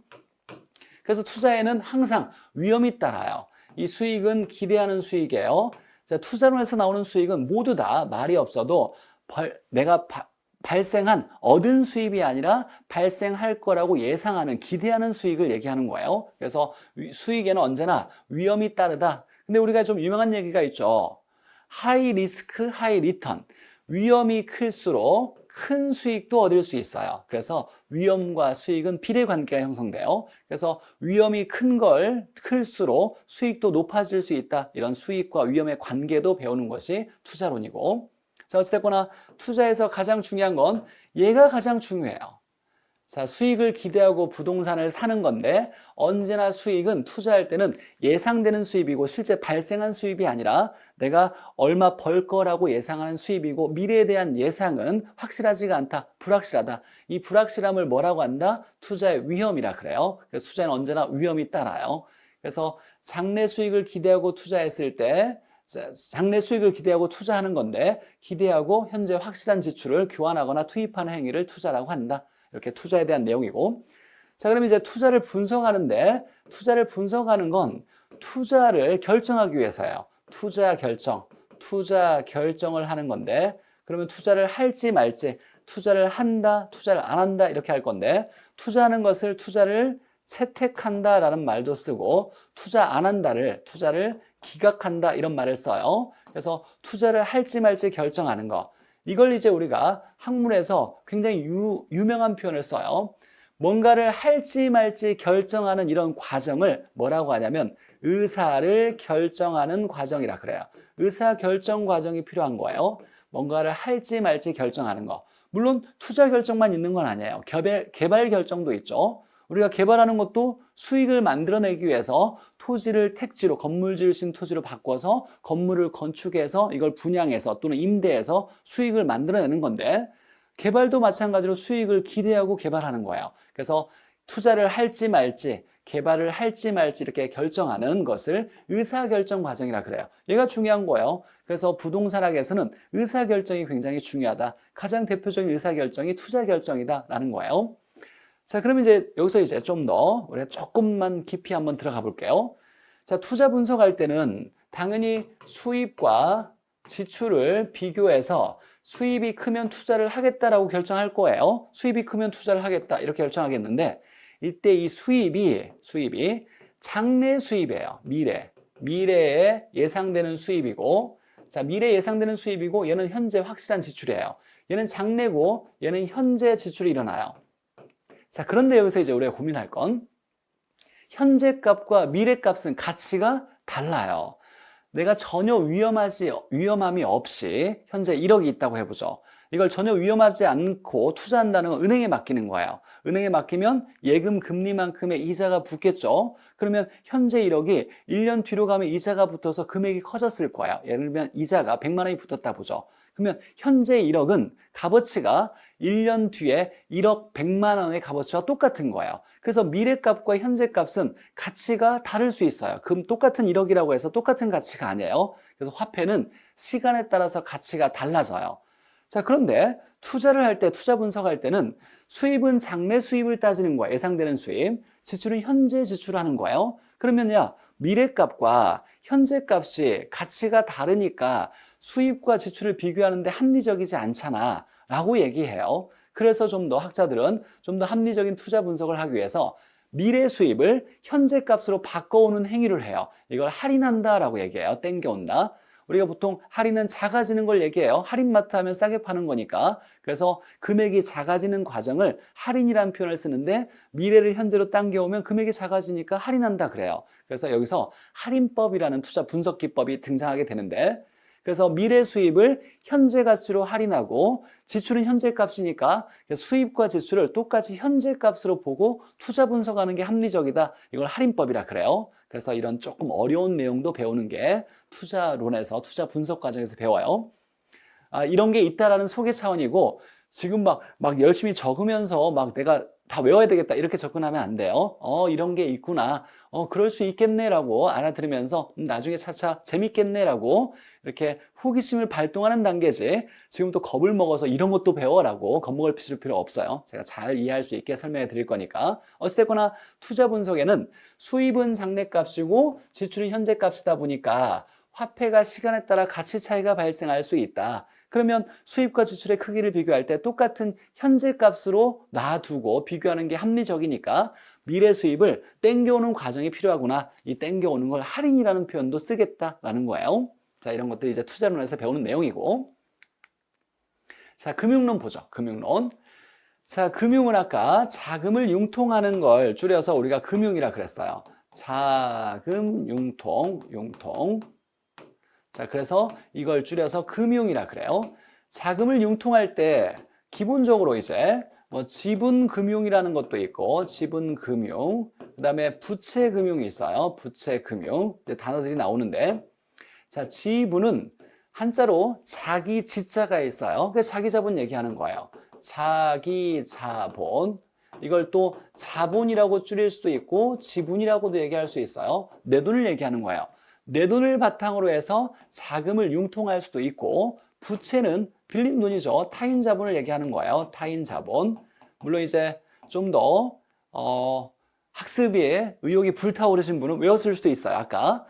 그래서 투자에는 항상 위험이 따라요. 이 수익은 기대하는 수익이에요. 자, 투자론에서 나오는 수익은 모두 다 말이 없어도 내가 발생한 얻은 수입이 아니라 발생할 거라고 예상하는 기대하는 수익을 얘기하는 거예요. 그래서 수익에는 언제나 위험이 따르다. 근데 우리가 좀 유명한 얘기가 있죠. 하이 리스크, 하이 리턴. 위험이 클수록 큰 수익도 얻을 수 있어요. 그래서 위험과 수익은 비례관계가 형성돼요. 그래서 위험이 클수록 수익도 높아질 수 있다. 이런 수익과 위험의 관계도 배우는 것이 투자론이고, 자, 어찌됐거나 투자에서 가장 중요한 건 얘가 가장 중요해요. 자, 수익을 기대하고 부동산을 사는 건데 언제나 수익은 투자할 때는 예상되는 수입이고 실제 발생한 수입이 아니라 내가 얼마 벌 거라고 예상하는 수입이고 미래에 대한 예상은 확실하지가 않다, 불확실하다. 이 불확실함을 뭐라고 한다? 투자의 위험이라 그래요. 그래서 투자는 언제나 위험이 따라요. 그래서 장래 수익을 기대하고 투자했을 때 장래 수익을 기대하고 투자하는 건데 기대하고 현재 확실한 지출을 교환하거나 투입하는 행위를 투자라고 한다. 이렇게 투자에 대한 내용이고, 자, 그럼 이제 투자를 분석하는데 투자를 분석하는 건 투자를 결정하기 위해서예요. 투자 결정을 하는 건데, 그러면 투자를 할지 말지, 투자를 한다, 투자를 안 한다 이렇게 할 건데, 투자하는 것을 투자를 채택한다라는 말도 쓰고 투자 안 한다를 투자를 기각한다 이런 말을 써요. 그래서 투자를 할지 말지 결정하는 거, 이걸 이제 우리가 학문에서 굉장히 유명한 표현을 써요. 뭔가를 할지 말지 결정하는 이런 과정을 뭐라고 하냐면 의사를 결정하는 과정이라 그래요. 의사 결정 과정이 필요한 거예요. 뭔가를 할지 말지 결정하는 거. 물론 투자 결정만 있는 건 아니에요. 개발 결정도 있죠. 우리가 개발하는 것도 수익을 만들어내기 위해서 토지를 택지로, 건물 지을 수 있는 토지로 바꿔서 건물을 건축해서 이걸 분양해서 또는 임대해서 수익을 만들어내는 건데, 개발도 마찬가지로 수익을 기대하고 개발하는 거예요. 그래서 투자를 할지 말지, 개발을 할지 말지 이렇게 결정하는 것을 의사결정 과정이라 그래요. 얘가 중요한 거예요. 그래서 부동산학에서는 의사결정이 굉장히 중요하다. 가장 대표적인 의사결정이 투자결정이다라는 거예요. 자, 그럼 이제 여기서 이제 좀 더 우리가 조금만 깊이 한번 들어가 볼게요. 자, 투자 분석할 때는 당연히 수입과 지출을 비교해서 수입이 크면 투자를 하겠다라고 결정할 거예요. 수입이 크면 투자를 하겠다 이렇게 결정하겠는데, 이때 이 수입이 장래 수입이에요. 미래에 예상되는 수입이고, 자, 미래에 예상되는 수입이고 얘는 현재 확실한 지출이에요. 얘는 장래고 얘는 현재 지출이 일어나요. 자, 그런데 여기서 이제 우리가 고민할 건 현재 값과 미래 값은 가치가 달라요. 내가 전혀 위험함이 없이 현재 1억이 있다고 해보죠. 이걸 전혀 위험하지 않고 투자한다는 건 은행에 맡기는 거예요. 은행에 맡기면 예금 금리만큼의 이자가 붙겠죠. 그러면 현재 1억이 1년 뒤로 가면 이자가 붙어서 금액이 커졌을 거예요. 예를 들면 이자가 100만 원이 붙었다 보죠. 그러면 현재 1억은 값어치가 1년 뒤에 1억 100만 원의 값어치와 똑같은 거예요. 그래서 미래값과 현재값은 가치가 다를 수 있어요. 그럼 똑같은 1억이라고 해서 똑같은 가치가 아니에요. 그래서 화폐는 시간에 따라서 가치가 달라져요. 자, 그런데 투자를 할 때, 투자 분석할 때는 수입은 장래 수입을 따지는 거예요. 예상되는 수입. 지출은 현재 지출하는 거예요. 그러면 미래값과 현재값이 가치가 다르니까 수입과 지출을 비교하는데 합리적이지 않잖아 라고 얘기해요. 그래서 좀 더 학자들은 좀 더 합리적인 투자 분석을 하기 위해서 미래 수입을 현재 값으로 바꿔오는 행위를 해요. 이걸 할인한다라고 얘기해요. 땡겨온다. 우리가 보통 할인은 작아지는 걸 얘기해요. 할인마트 하면 싸게 파는 거니까. 그래서 금액이 작아지는 과정을 할인이라는 표현을 쓰는데, 미래를 현재로 당겨오면 금액이 작아지니까 할인한다 그래요. 그래서 여기서 할인법이라는 투자 분석 기법이 등장하게 되는데, 그래서 미래 수입을 현재 가치로 할인하고 지출은 현재 값이니까 수입과 지출을 똑같이 현재 값으로 보고 투자 분석하는 게 합리적이다. 이걸 할인법이라 그래요. 그래서 이런 조금 어려운 내용도 배우는 게 투자론에서 투자 분석 과정에서 배워요. 이런 게 있다라는 소개 차원이고, 지금 막 열심히 적으면서 막 내가 다 외워야 되겠다 이렇게 접근하면 안 돼요. 이런 게 있구나. 그럴 수 있겠네라고 알아들으면서 나중에 차차 재밌겠네라고 이렇게 호기심을 발동하는 단계지. 지금 또 겁을 먹어서 이런 것도 배워라고 겁먹을 필요 없어요. 제가 잘 이해할 수 있게 설명해 드릴 거니까. 어찌됐거나 투자 분석에는 수입은 장래값이고 지출은 현재값이다 보니까 화폐가 시간에 따라 가치 차이가 발생할 수 있다. 그러면 수입과 지출의 크기를 비교할 때 똑같은 현재 값으로 놔두고 비교하는 게 합리적이니까 미래 수입을 땡겨오는 과정이 필요하구나. 이 땡겨오는 걸 할인이라는 표현도 쓰겠다라는 거예요. 자, 이런 것들이 이제 투자론에서 배우는 내용이고. 자, 금융론 보죠. 금융론. 자, 금융은 아까 자금을 융통하는 걸 줄여서 우리가 금융이라 그랬어요. 자금, 융통. 자, 그래서 이걸 줄여서 금융이라 그래요. 자금을 융통할 때 기본적으로 이제 뭐 지분금융이라는 것도 있고 지분금융, 그 다음에 부채금융이 있어요. 부채금융. 단어들이 나오는데, 자, 지분은 한자로 자기 지자가 있어요. 그래서 자기 자본 얘기하는 거예요. 자기 자본. 이걸 또 자본이라고 줄일 수도 있고 지분이라고도 얘기할 수 있어요. 내 돈을 얘기하는 거예요. 내 돈을 바탕으로 해서 자금을 융통할 수도 있고, 부채는 빌린 돈이죠. 타인 자본을 얘기하는 거예요. 타인 자본. 물론 이제 좀 더 학습에 의욕이 불타오르신 분은 외웠을 수도 있어요. 아까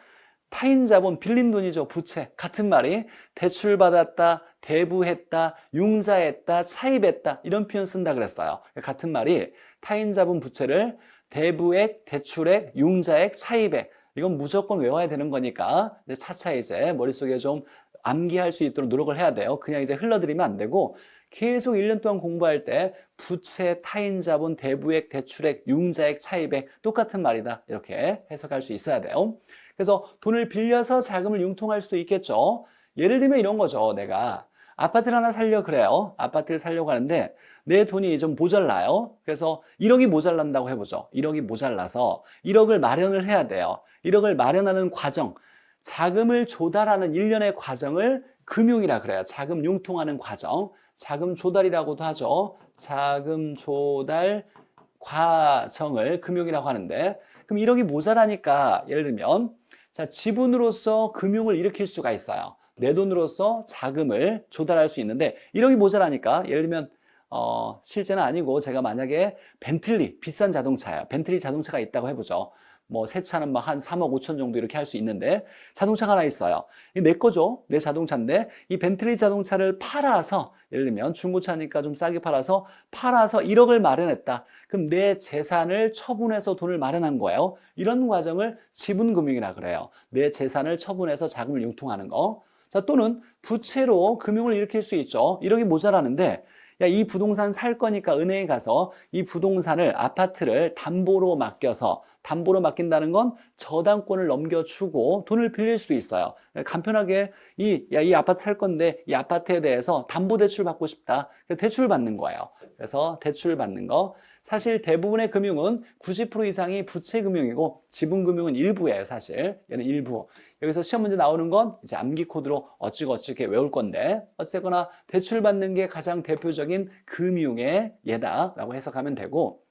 타인 자본, 빌린 돈이죠. 부채. 같은 말이 대출받았다, 대부했다, 융자했다, 차입했다 이런 표현 쓴다 그랬어요. 같은 말이 타인 자본, 부채를 대부액, 대출액, 융자액, 차입액, 이건 무조건 외워야 되는 거니까 차차 이제 머릿속에 좀 암기할 수 있도록 노력을 해야 돼요. 그냥 이제 흘러들이면 안 되고 계속 1년 동안 공부할 때 부채, 타인 자본, 대부액, 대출액, 융자액, 차입액 똑같은 말이다. 이렇게 해석할 수 있어야 돼요. 그래서 돈을 빌려서 자금을 융통할 수도 있겠죠. 예를 들면 이런 거죠. 내가 아파트를 하나 살려 그래요. 아파트를 살려고 하는데 내 돈이 좀 모자라요. 그래서 1억이 모자란다고 해보죠. 1억이 모자라서 1억을 마련을 해야 돼요. 1억을 마련하는 과정, 자금을 조달하는 일련의 과정을 금융이라 그래요. 자금 융통하는 과정, 자금 조달이라고도 하죠. 자금 조달 과정을 금융이라고 하는데, 그럼 1억이 모자라니까 예를 들면 자, 지분으로서 금융을 일으킬 수가 있어요. 내 돈으로서 자금을 조달할 수 있는데 1억이 모자라니까 예를 들면 실제는 아니고 제가 만약에 벤틀리, 비싼 자동차야. 벤틀리 자동차가 있다고 해보죠. 뭐 새 차는 막 한 3억 5천 정도 이렇게 할 수 있는데 자동차가 하나 있어요. 이게 내 거죠. 내 자동차인데 이 벤틀리 자동차를 팔아서 예를 들면 중고차니까 좀 싸게 팔아서 1억을 마련했다. 그럼 내 재산을 처분해서 돈을 마련한 거예요. 이런 과정을 지분금융이라 그래요. 내 재산을 처분해서 자금을 융통하는 거. 자, 또는 부채로 금융을 일으킬 수 있죠. 1억이 모자라는데 야, 이 부동산 살 거니까 은행에 가서 이 부동산을, 아파트를 담보로 맡겨서, 담보로 맡긴다는 건 저당권을 넘겨주고 돈을 빌릴 수도 있어요. 간편하게 이 아파트 살 건데 이 아파트에 대해서 담보대출 받고 싶다. 대출 받는 거예요. 그래서 대출 받는 거. 사실 대부분의 금융은 90% 이상이 부채금융이고 지분금융은 일부예요, 사실. 얘는 일부. 여기서 시험 문제 나오는 건 이제 암기 코드로 어찌고 이렇게 외울 건데 어쨌거나 대출 받는 게 가장 대표적인 금융의 예다라고 해석하면 되고,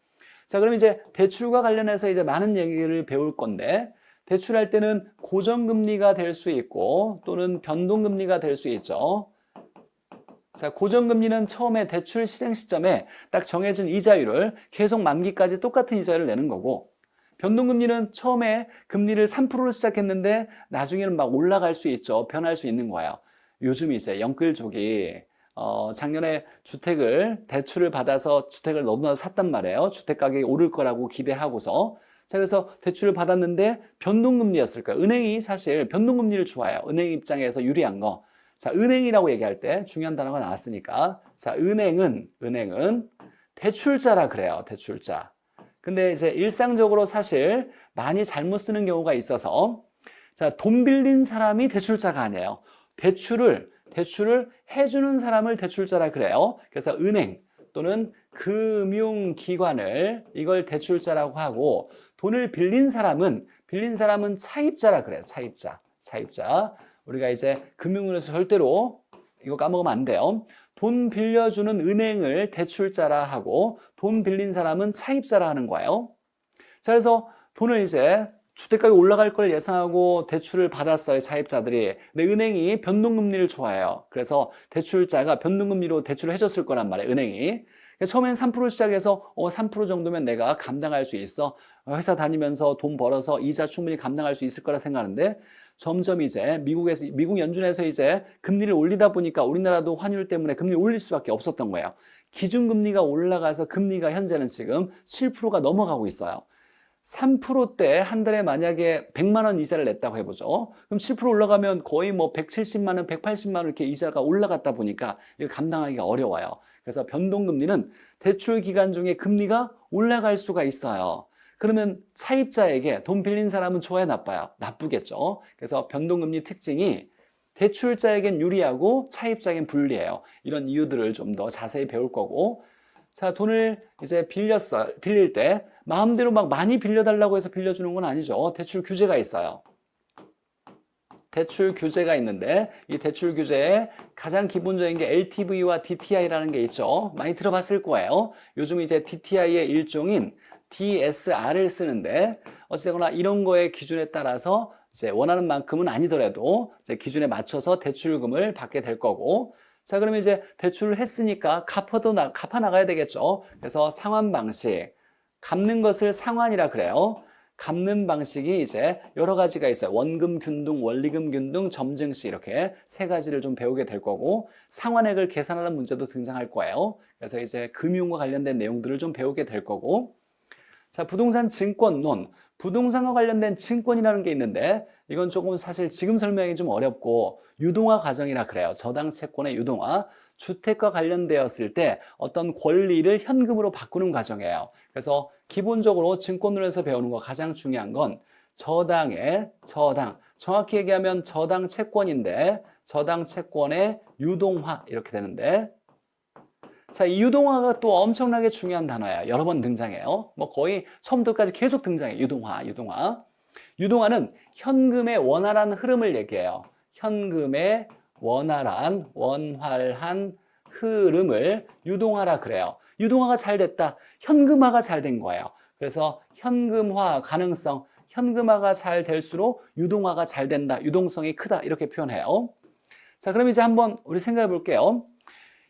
자, 그럼 이제 대출과 관련해서 이제 많은 얘기를 배울 건데 대출할 때는 고정금리가 될 수 있고 또는 변동금리가 될 수 있죠. 자, 고정금리는 처음에 대출 실행 시점에 딱 정해진 이자율을 계속 만기까지 똑같은 이자율을 내는 거고, 변동금리는 처음에 금리를 3%로 시작했는데 나중에는 막 올라갈 수 있죠. 변할 수 있는 거예요. 요즘 이제 영끌족이 작년에 대출을 받아서 주택을 너무나 샀단 말이에요. 주택 가격이 오를 거라고 기대하고서. 자, 그래서 대출을 받았는데 변동금리였을 거예요. 은행이 사실 변동금리를 좋아해요. 은행 입장에서 유리한 거. 자, 은행이라고 얘기할 때 중요한 단어가 나왔으니까. 자, 은행은 대출자라 그래요. 대출자. 근데 이제 일상적으로 사실 많이 잘못 쓰는 경우가 있어서, 자, 돈 빌린 사람이 대출자가 아니에요. 대출을 해주는 사람을 대출자라 그래요. 그래서 은행 또는 금융기관을 이걸 대출자라고 하고, 돈을 빌린 사람은 차입자라 그래요. 차입자. 우리가 이제 금융에서 절대로 이거 까먹으면 안 돼요. 돈 빌려주는 은행을 대출자라 하고 돈 빌린 사람은 차입자라 하는 거예요. 자, 그래서 돈을 이제 주택가격이 올라갈 걸 예상하고 대출을 받았어요, 차입자들이. 근데 은행이 변동금리를 좋아해요. 그래서 대출자가 변동금리로 대출을 해줬을 거란 말이에요, 은행이. 처음엔 3% 시작해서 3% 정도면 내가 감당할 수 있어. 회사 다니면서 돈 벌어서 이자 충분히 감당할 수 있을 거라 생각하는데 점점 이제 미국 연준에서 이제 금리를 올리다 보니까 우리나라도 환율 때문에 금리를 올릴 수밖에 없었던 거예요. 기준금리가 올라가서 금리가 현재는 지금 7%가 넘어가고 있어요. 3%대 한 달에 만약에 100만 원 이자를 냈다고 해보죠. 그럼 7% 올라가면 거의 뭐 170만 원, 180만 원 이렇게 이자가 올라갔다 보니까 이걸 감당하기가 어려워요. 그래서 변동금리는 대출 기간 중에 금리가 올라갈 수가 있어요. 그러면 차입자에게 돈 빌린 사람은 좋아요, 나빠요? 나쁘겠죠. 그래서 변동금리 특징이 대출자에겐 유리하고 차입자에겐 불리해요. 이런 이유들을 좀 더 자세히 배울 거고, 자, 돈을 이제 빌릴 때 마음대로 막 많이 빌려달라고 해서 빌려주는 건 아니죠. 대출 규제가 있어요. 대출 규제가 있는데 이 대출 규제에 가장 기본적인 게 LTV와 DTI라는 게 있죠. 많이 들어봤을 거예요. 요즘 이제 DTI의 일종인 DSR을 쓰는데 어찌되거나 이런 거의 기준에 따라서 이제 원하는 만큼은 아니더라도 이제 기준에 맞춰서 대출금을 받게 될 거고, 자, 그러면 이제 대출을 했으니까 갚아 나가야 되겠죠. 그래서 상환 방식, 갚는 것을 상환이라 그래요. 갚는 방식이 이제 여러 가지가 있어요. 원금 균등, 원리금 균등, 점증시 이렇게 세 가지를 좀 배우게 될 거고, 상환액을 계산하는 문제도 등장할 거예요. 그래서 이제 금융과 관련된 내용들을 좀 배우게 될 거고, 자, 부동산 증권론. 부동산과 관련된 증권이라는 게 있는데 이건 조금 사실 지금 설명이 좀 어렵고 유동화 과정이라 그래요. 저당 채권의 유동화. 주택과 관련되었을 때 어떤 권리를 현금으로 바꾸는 과정이에요. 그래서 기본적으로 증권론에서 배우는 거 가장 중요한 건 저당, 정확히 얘기하면 저당 채권인데 저당 채권의 유동화 이렇게 되는데, 자, 이 유동화가 또 엄청나게 중요한 단어예요. 여러 번 등장해요. 뭐 거의 처음부터까지 계속 등장해요. 유동화. 유동화는 현금의 원활한 흐름을 얘기해요. 현금의 원활한 흐름을 유동화라 그래요. 유동화가 잘 됐다. 현금화가 잘 된 거예요. 그래서 현금화 가능성, 현금화가 잘 될수록 유동화가 잘 된다. 유동성이 크다. 이렇게 표현해요. 자, 그럼 이제 한번 우리 생각해 볼게요.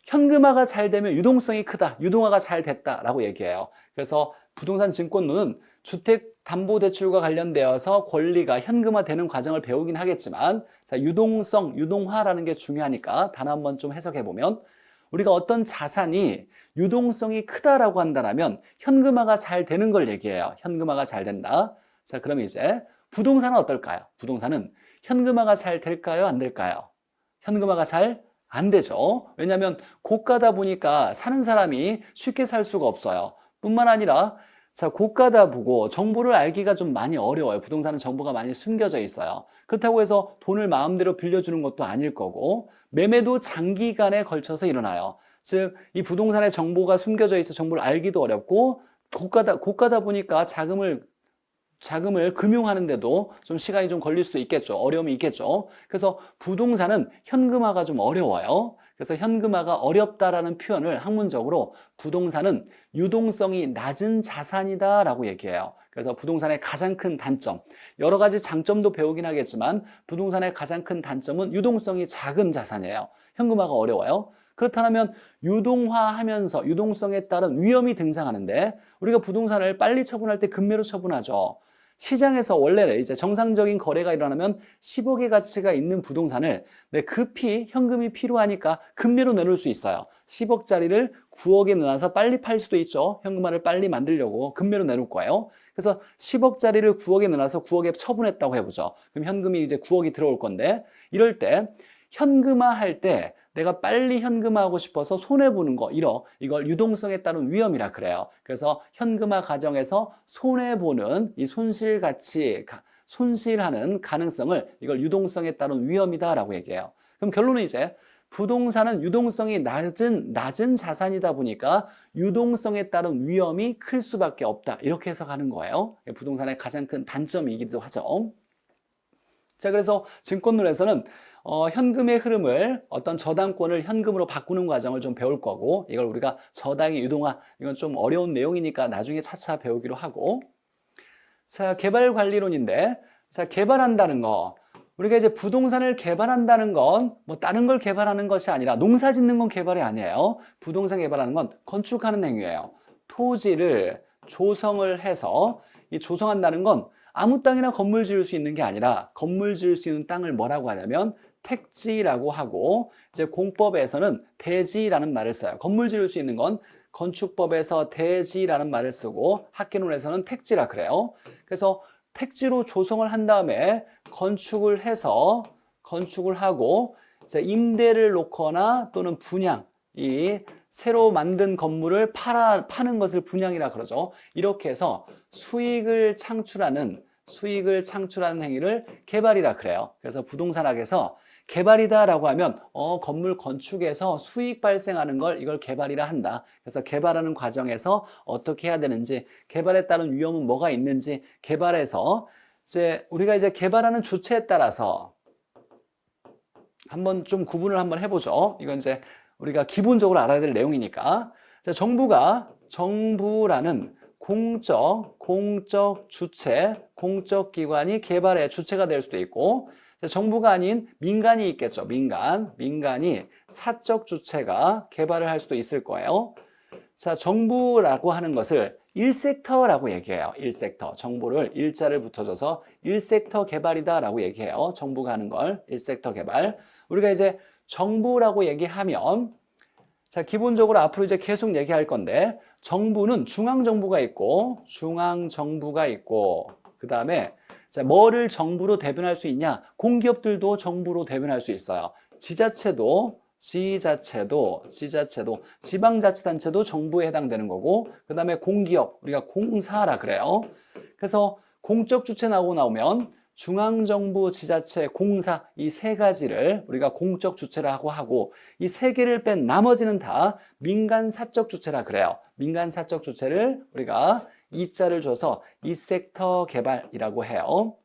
현금화가 잘 되면 유동성이 크다, 유동화가 잘 됐다라고 얘기해요. 그래서 부동산 증권론은 주택담보대출과 관련되어서 권리가 현금화되는 과정을 배우긴 하겠지만, 자, 유동성, 유동화라는 게 중요하니까 단어 한번 좀 해석해 보면, 우리가 어떤 자산이 유동성이 크다라고 한다면 현금화가 잘 되는 걸 얘기해요. 현금화가 잘 된다. 자, 그럼 이제 부동산은 어떨까요? 부동산은 현금화가 잘 될까요? 안 될까요? 현금화가 잘 안 되죠. 왜냐하면 고가다 보니까 사는 사람이 쉽게 살 수가 없어요. 뿐만 아니라 자, 고가다 보고 정보를 알기가 좀 많이 어려워요. 부동산은 정보가 많이 숨겨져 있어요. 그렇다고 해서 돈을 마음대로 빌려주는 것도 아닐 거고, 매매도 장기간에 걸쳐서 일어나요. 즉, 이 부동산의 정보가 숨겨져 있어 정보를 알기도 어렵고, 고가다 보니까 자금을 금융하는데도 좀 시간이 좀 걸릴 수도 있겠죠. 어려움이 있겠죠. 그래서 부동산은 현금화가 좀 어려워요. 그래서 현금화가 어렵다라는 표현을 학문적으로 부동산은 유동성이 낮은 자산이다라고 얘기해요. 그래서 부동산의 가장 큰 단점, 여러 가지 장점도 배우긴 하겠지만 부동산의 가장 큰 단점은 유동성이 작은 자산이에요. 현금화가 어려워요. 그렇다면 유동화하면서 유동성에 따른 위험이 등장하는데, 우리가 부동산을 빨리 처분할 때 금매로 처분하죠. 시장에서 원래는 이제 정상적인 거래가 일어나면 10억의 가치가 있는 부동산을 급히 현금이 필요하니까 금매로 내놓을 수 있어요. 10억짜리를 9억에 내놔서 빨리 팔 수도 있죠. 현금화를 빨리 만들려고 금매로 내놓을 거예요. 그래서 10억짜리를 9억에 내놔서 9억에 처분했다고 해보죠. 그럼 현금이 이제 9억이 들어올 건데, 이럴 때 현금화할 때 내가 빨리 현금화하고 싶어서 손해보는 거, 이걸 유동성에 따른 위험이라 그래요. 그래서 현금화 과정에서 손해보는 이 손실하는 가능성을, 이걸 유동성에 따른 위험이다라고 얘기해요. 그럼 결론은 이제 부동산은 유동성이 낮은 자산이다 보니까 유동성에 따른 위험이 클 수밖에 없다. 이렇게 해석하는 거예요. 부동산의 가장 큰 단점이기도 하죠. 자, 그래서 증권론에서는 현금의 흐름을 어떤 저당권을 현금으로 바꾸는 과정을 좀 배울 거고, 이걸 우리가 저당의 유동화, 이건 좀 어려운 내용이니까 나중에 차차 배우기로 하고. 자, 개발관리론인데, 자, 개발한다는 거. 우리가 이제 부동산을 개발한다는 건 뭐 다른 걸 개발하는 것이 아니라 농사 짓는 건 개발이 아니에요. 부동산 개발하는 건 건축하는 행위예요. 토지를 조성을 해서 이 조성한다는 건 아무 땅이나 건물 지을 수 있는 게 아니라 건물 지을 수 있는 땅을 뭐라고 하냐면 택지라고 하고, 이제 공법에서는 대지라는 말을 써요. 건물 지을 수 있는 건 건축법에서 대지라는 말을 쓰고 학개론에서는 택지라 그래요. 그래서 택지로 조성을 한 다음에 건축을 해서 건축을 하고 이제 임대를 놓거나 또는 분양, 이 새로 만든 건물을 파는 것을 분양이라 그러죠. 이렇게 해서 수익을 창출하는 행위를 개발이라 그래요. 그래서 부동산학에서 개발이다라고 하면 건물 건축에서 수익 발생하는 걸 이걸 개발이라 한다. 그래서 개발하는 과정에서 어떻게 해야 되는지, 개발에 따른 위험은 뭐가 있는지, 개발해서 우리가 이제 개발하는 주체에 따라서 한번 좀 구분을 한번 해보죠. 이건 이제 우리가 기본적으로 알아야 될 내용이니까. 자, 정부라는 공적 주체, 공적 기관이 개발의 주체가 될 수도 있고, 정부가 아닌 민간이 있겠죠. 민간이 사적 주체가 개발을 할 수도 있을 거예요. 자, 정부라고 하는 것을 1섹터라고 얘기해요. 1섹터. 정보를 일자를 붙여줘서 1섹터 개발이다라고 얘기해요. 정부가 하는 걸 1섹터 개발. 우리가 이제 정부라고 얘기하면, 자, 기본적으로 앞으로 이제 계속 얘기할 건데, 정부는 중앙정부가 있고, 그 다음에 뭐를 정부로 대변할 수 있냐? 공기업들도 정부로 대변할 수 있어요. 지자체도, 지방자치단체도 정부에 해당되는 거고, 그 다음에 공기업, 우리가 공사라 그래요. 그래서 공적 주체 나오면 중앙정부, 지자체, 공사, 이 세 가지를 우리가 공적 주체라고 하고, 이 세 개를 뺀 나머지는 다 민간 사적 주체라 그래요. 민간 사적 주체를 우리가 이자를 줘서 2섹터 개발이라고 해요.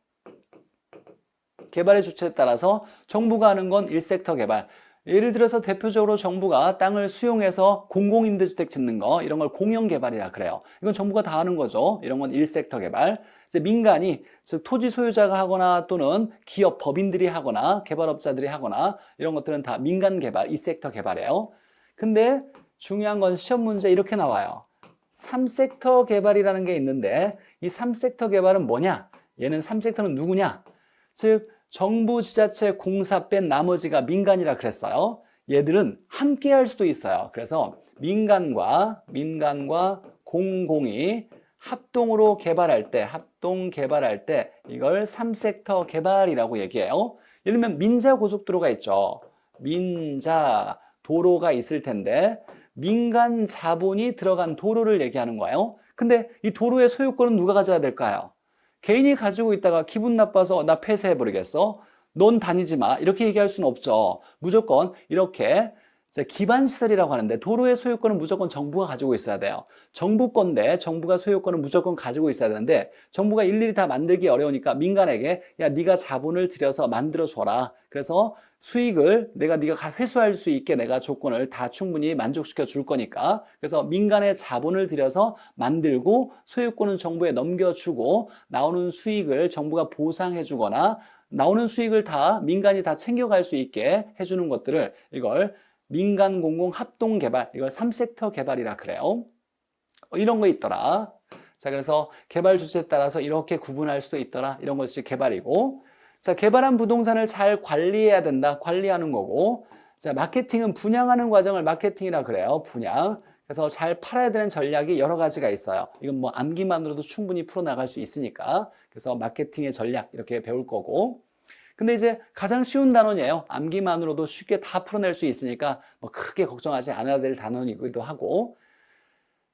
개발의 주체에 따라서 정부가 하는 건 1섹터 개발. 예를 들어서 대표적으로 정부가 땅을 수용해서 공공임대주택 짓는 거, 이런 걸 공영개발이라 그래요. 이건 정부가 다 하는 거죠. 이런 건 1섹터 개발. 이제 민간이, 즉 토지 소유자가 하거나 또는 기업, 법인들이 하거나 개발업자들이 하거나 이런 것들은 다 민간 개발, 2섹터 개발이에요. 근데 중요한 건 시험 문제 이렇게 나와요. 3섹터 개발이라는 게 있는데, 이 3섹터 개발은 뭐냐? 얘는 3섹터는 누구냐? 즉 정부, 지자체, 공사 뺀 나머지가 민간이라 그랬어요. 얘들은 함께 할 수도 있어요. 그래서 민간과 공공이 합동으로 개발할 때 이걸 3섹터 개발이라고 얘기해요. 예를 들면 민자고속도로가 있죠. 민자도로가 있을 텐데 민간 자본이 들어간 도로를 얘기하는 거예요. 근데 이 도로의 소유권은 누가 가져야 될까요? 개인이 가지고 있다가 기분 나빠서 나 폐쇄해버리겠어? 넌 다니지 마. 이렇게 얘기할 수는 없죠. 무조건 이렇게 기반시설이라고 하는데 도로의 소유권은 무조건 정부가 가지고 있어야 돼요. 정부 건데 정부가 소유권은 무조건 가지고 있어야 되는데 정부가 일일이 다 만들기 어려우니까 민간에게 야 네가 자본을 들여서 만들어줘라. 그래서 수익을 네가 회수할 수 있게 내가 조건을 다 충분히 만족시켜 줄 거니까, 그래서 민간의 자본을 들여서 만들고 소유권은 정부에 넘겨주고 나오는 수익을 정부가 보상해 주거나 나오는 수익을 다 민간이 다 챙겨갈 수 있게 해주는 것들을 이걸 민간 공공 합동 개발, 이걸 3섹터 개발이라 그래요. 이런 거 있더라. 자, 그래서 개발 주체에 따라서 이렇게 구분할 수도 있더라. 이런 것이 개발이고, 자, 개발한 부동산을 잘 관리해야 된다. 관리하는 거고, 자, 마케팅은 분양하는 과정을 마케팅이라 그래요. 분양. 그래서 잘 팔아야 되는 전략이 여러 가지가 있어요. 이건 뭐 암기만으로도 충분히 풀어나갈 수 있으니까. 그래서 마케팅의 전략 이렇게 배울 거고. 근데 이제 가장 쉬운 단원이에요. 암기만으로도 쉽게 다 풀어낼 수 있으니까 뭐 크게 걱정하지 않아야 될 단원이기도 하고.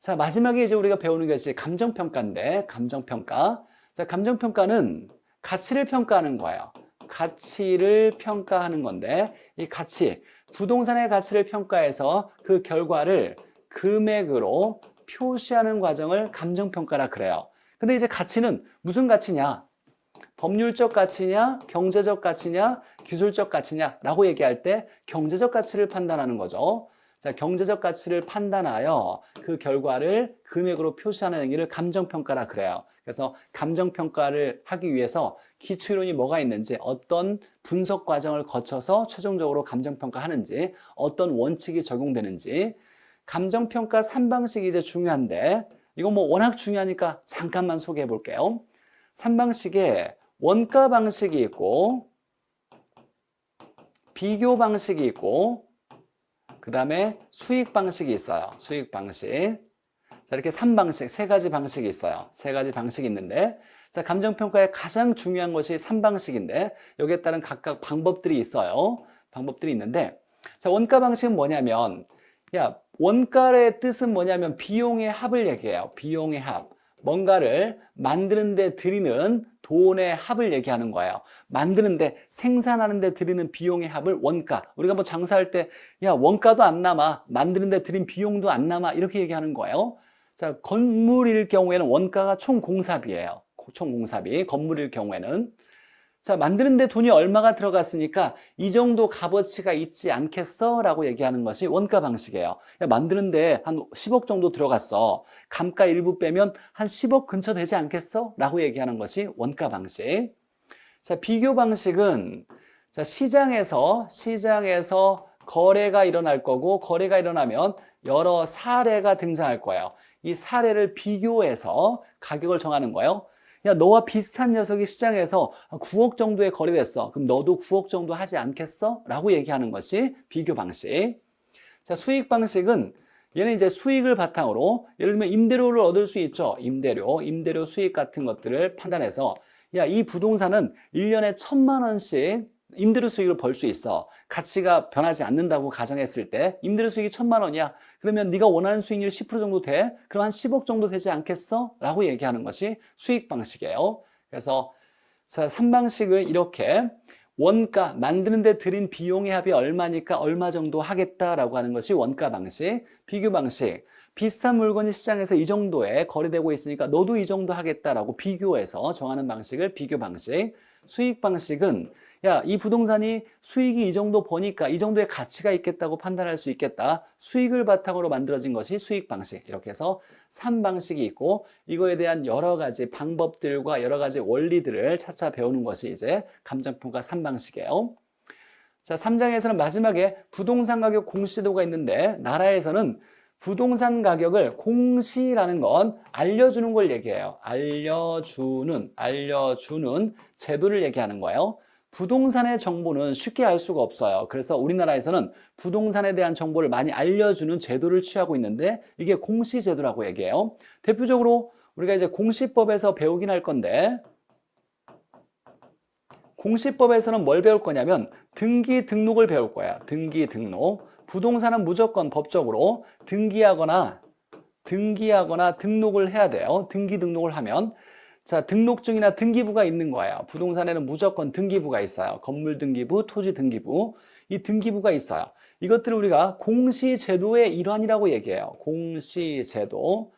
자, 마지막에 이제 우리가 배우는 것이 감정평가인데, 감정평가. 자, 감정평가는 가치를 평가하는 거예요. 가치를 평가하는 건데, 이 가치, 부동산의 가치를 평가해서 그 결과를 금액으로 표시하는 과정을 감정평가라 그래요. 근데 이제 가치는 무슨 가치냐? 법률적 가치냐, 경제적 가치냐, 기술적 가치냐라고 얘기할 때 경제적 가치를 판단하는 거죠. 자, 경제적 가치를 판단하여 그 결과를 금액으로 표시하는 행위를 감정평가라 그래요. 그래서 감정평가를 하기 위해서 기초이론이 뭐가 있는지, 어떤 분석 과정을 거쳐서 최종적으로 감정평가하는지, 어떤 원칙이 적용되는지, 감정평가 3방식이 이제 중요한데, 이거 뭐 워낙 중요하니까 잠깐만 소개해 볼게요. 3방식에 원가 방식이 있고, 비교 방식이 있고, 그 다음에 수익 방식이 있어요. 수익 방식. 자, 이렇게 3방식, 세 가지 방식이 있어요. 세 가지 방식이 있는데, 자, 감정평가의 가장 중요한 것이 3방식인데, 여기에 따른 각각 방법들이 있어요. 방법들이 있는데, 자, 원가 방식은 뭐냐면, 야, 원가의 뜻은 뭐냐면 비용의 합을 얘기해요. 비용의 합. 뭔가를 만드는데 들이는 돈의 합을 얘기하는 거예요. 만드는데, 생산하는데 들이는 비용의 합을 원가. 우리가 뭐 장사할 때, 야, 원가도 안 남아. 만드는데 들인 비용도 안 남아. 이렇게 얘기하는 거예요. 자, 건물일 경우에는 원가가 총 공사비예요. 총 공사비. 건물일 경우에는. 자, 만드는데 돈이 얼마가 들어갔으니까 이 정도 값어치가 있지 않겠어? 라고 얘기하는 것이 원가 방식이에요. 야, 만드는데 한 10억 정도 들어갔어. 감가 일부 빼면 한 10억 근처 되지 않겠어? 라고 얘기하는 것이 원가 방식. 자, 비교 방식은 자, 시장에서 거래가 일어날 거고, 거래가 일어나면 여러 사례가 등장할 거예요. 이 사례를 비교해서 가격을 정하는 거예요. 야, 너와 비슷한 녀석이 시장에서 9억 정도에 거래됐어. 그럼 너도 9억 정도 하지 않겠어? 라고 얘기하는 것이 비교 방식. 자, 수익 방식은 얘는 이제 수익을 바탕으로, 예를 들면 임대료를 얻을 수 있죠. 임대료 수익 같은 것들을 판단해서, 야, 이 부동산은 1년에 1,000만 원씩 임대료 수익을 벌 수 있어. 가치가 변하지 않는다고 가정했을 때 임대료 수익이 1,000만 원이야. 그러면 네가 원하는 수익률 10% 정도 돼? 그럼 한 10억 정도 되지 않겠어? 라고 얘기하는 것이 수익 방식이에요. 그래서 자, 3방식을 이렇게 원가, 만드는데 들인 비용의 합이 얼마니까 얼마 정도 하겠다라고 하는 것이 원가 방식. 비교 방식, 비슷한 물건이 시장에서 이 정도에 거래되고 있으니까 너도 이 정도 하겠다라고 비교해서 정하는 방식을 비교 방식. 수익 방식은 야, 이 부동산이 수익이 이 정도 버니까 이 정도의 가치가 있겠다고 판단할 수 있겠다. 수익을 바탕으로 만들어진 것이 수익 방식. 이렇게 해서 3방식이 있고, 이거에 대한 여러 가지 방법들과 여러 가지 원리들을 차차 배우는 것이 이제 감정평가 3방식이에요. 자, 3장에서는 마지막에 부동산 가격 공시제도가 있는데, 나라에서는 부동산 가격을 공시라는 건 알려주는 걸 얘기해요. 알려주는 제도를 얘기하는 거예요. 부동산의 정보는 쉽게 알 수가 없어요. 그래서 우리나라에서는 부동산에 대한 정보를 많이 알려주는 제도를 취하고 있는데, 이게 공시제도라고 얘기해요. 대표적으로 우리가 이제 공시법에서 배우긴 할 건데, 공시법에서는 뭘 배울 거냐면 등기 등록을 배울 거야. 등기 등록. 부동산은 무조건 법적으로 등기하거나 등록을 해야 돼요. 등기 등록을 하면, 자, 등록증이나 등기부가 있는 거예요. 부동산에는 무조건 등기부가 있어요. 건물 등기부, 토지 등기부. 이 등기부가 있어요. 이것들을 우리가 공시제도의 일환이라고 얘기해요. 공시제도.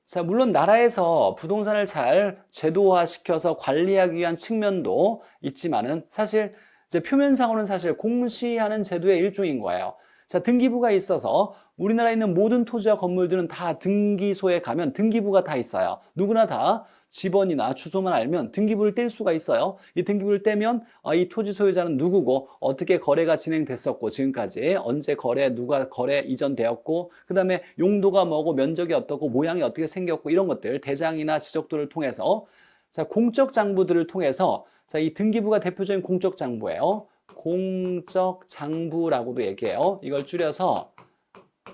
자, 물론 나라에서 부동산을 잘 제도화시켜서 관리하기 위한 측면도 있지만은, 사실 이제 표면상으로는 사실 공시하는 제도의 일종인 거예요. 자, 등기부가 있어서 우리나라에 있는 모든 토지와 건물들은 다 등기소에 가면 등기부가 다 있어요. 누구나 다 집원이나 주소만 알면 등기부를 뗄 수가 있어요. 이 등기부를 떼면 이 토지 소유자는 누구고, 어떻게 거래가 진행됐었고, 지금까지 언제 거래, 누가 거래 이전되었고, 그 다음에 용도가 뭐고, 면적이 어떻고, 모양이 어떻게 생겼고, 이런 것들 대장이나 지적도를 통해서, 자, 공적 장부들을 통해서, 자, 이 등기부가 대표적인 공적 장부예요. 공적 장부라고도 얘기해요. 이걸 줄여서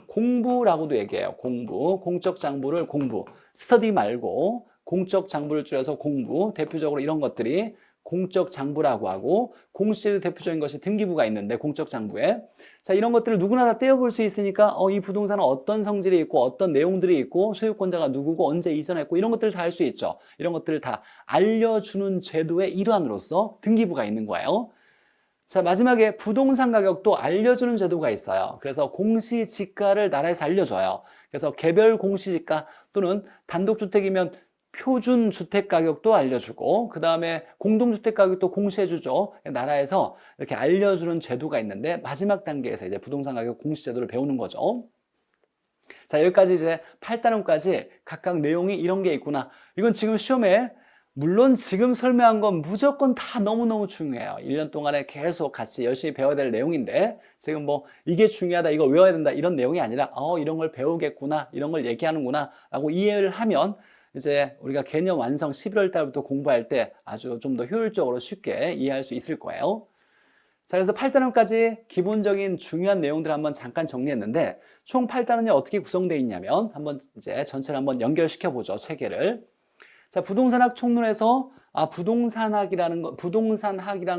공부라고도 얘기해요. 공적 장부를 공부. 스터디 말고 공적 장부를 줄여서 공부. 대표적으로 이런 것들이 공적 장부라고 하고, 공시제도 대표적인 것이 등기부가 있는데, 공적 장부에. 자, 이런 것들을 누구나 다 떼어볼 수 있으니까 이 부동산은 어떤 성질이 있고, 어떤 내용들이 있고, 소유권자가 누구고, 언제 이전했고, 이런 것들을 다 알 수 있죠. 이런 것들을 다 알려주는 제도의 일환으로서 등기부가 있는 거예요. 자, 마지막에 부동산 가격도 알려주는 제도가 있어요. 그래서 공시지가를 나라에서 알려줘요. 그래서 개별 공시지가 또는 단독주택이면 표준 주택 가격도 알려주고 그 다음에 공동주택 가격도 공시해주죠. 나라에서 이렇게 알려주는 제도가 있는데 마지막 단계에서 이제 부동산 가격 공시제도를 배우는 거죠. 자, 여기까지 이제 8단원까지 각각 내용이 이런 게 있구나. 이건 지금 시험에 물론 지금 설명한 건 무조건 다 너무너무 중요해요. 1년 동안에 계속 같이 열심히 배워야 될 내용인데 지금 뭐 이게 중요하다, 이거 외워야 된다 이런 내용이 아니라 이런 걸 배우겠구나, 이런 걸 얘기하는구나 라고 이해를 하면 이제 우리가 개념 완성 11월 달부터 공부할 때 아주 좀 더 효율적으로 쉽게 이해할 수 있을 거예요. 자, 그래서 8단원까지 기본적인 중요한 내용들 한번 잠깐 정리했는데 총 8단원이 어떻게 구성되어 있냐면 한번 이제 전체를 한번 연결시켜 보죠. 체계를. 자, 부동산학 총론에서 부동산학이라는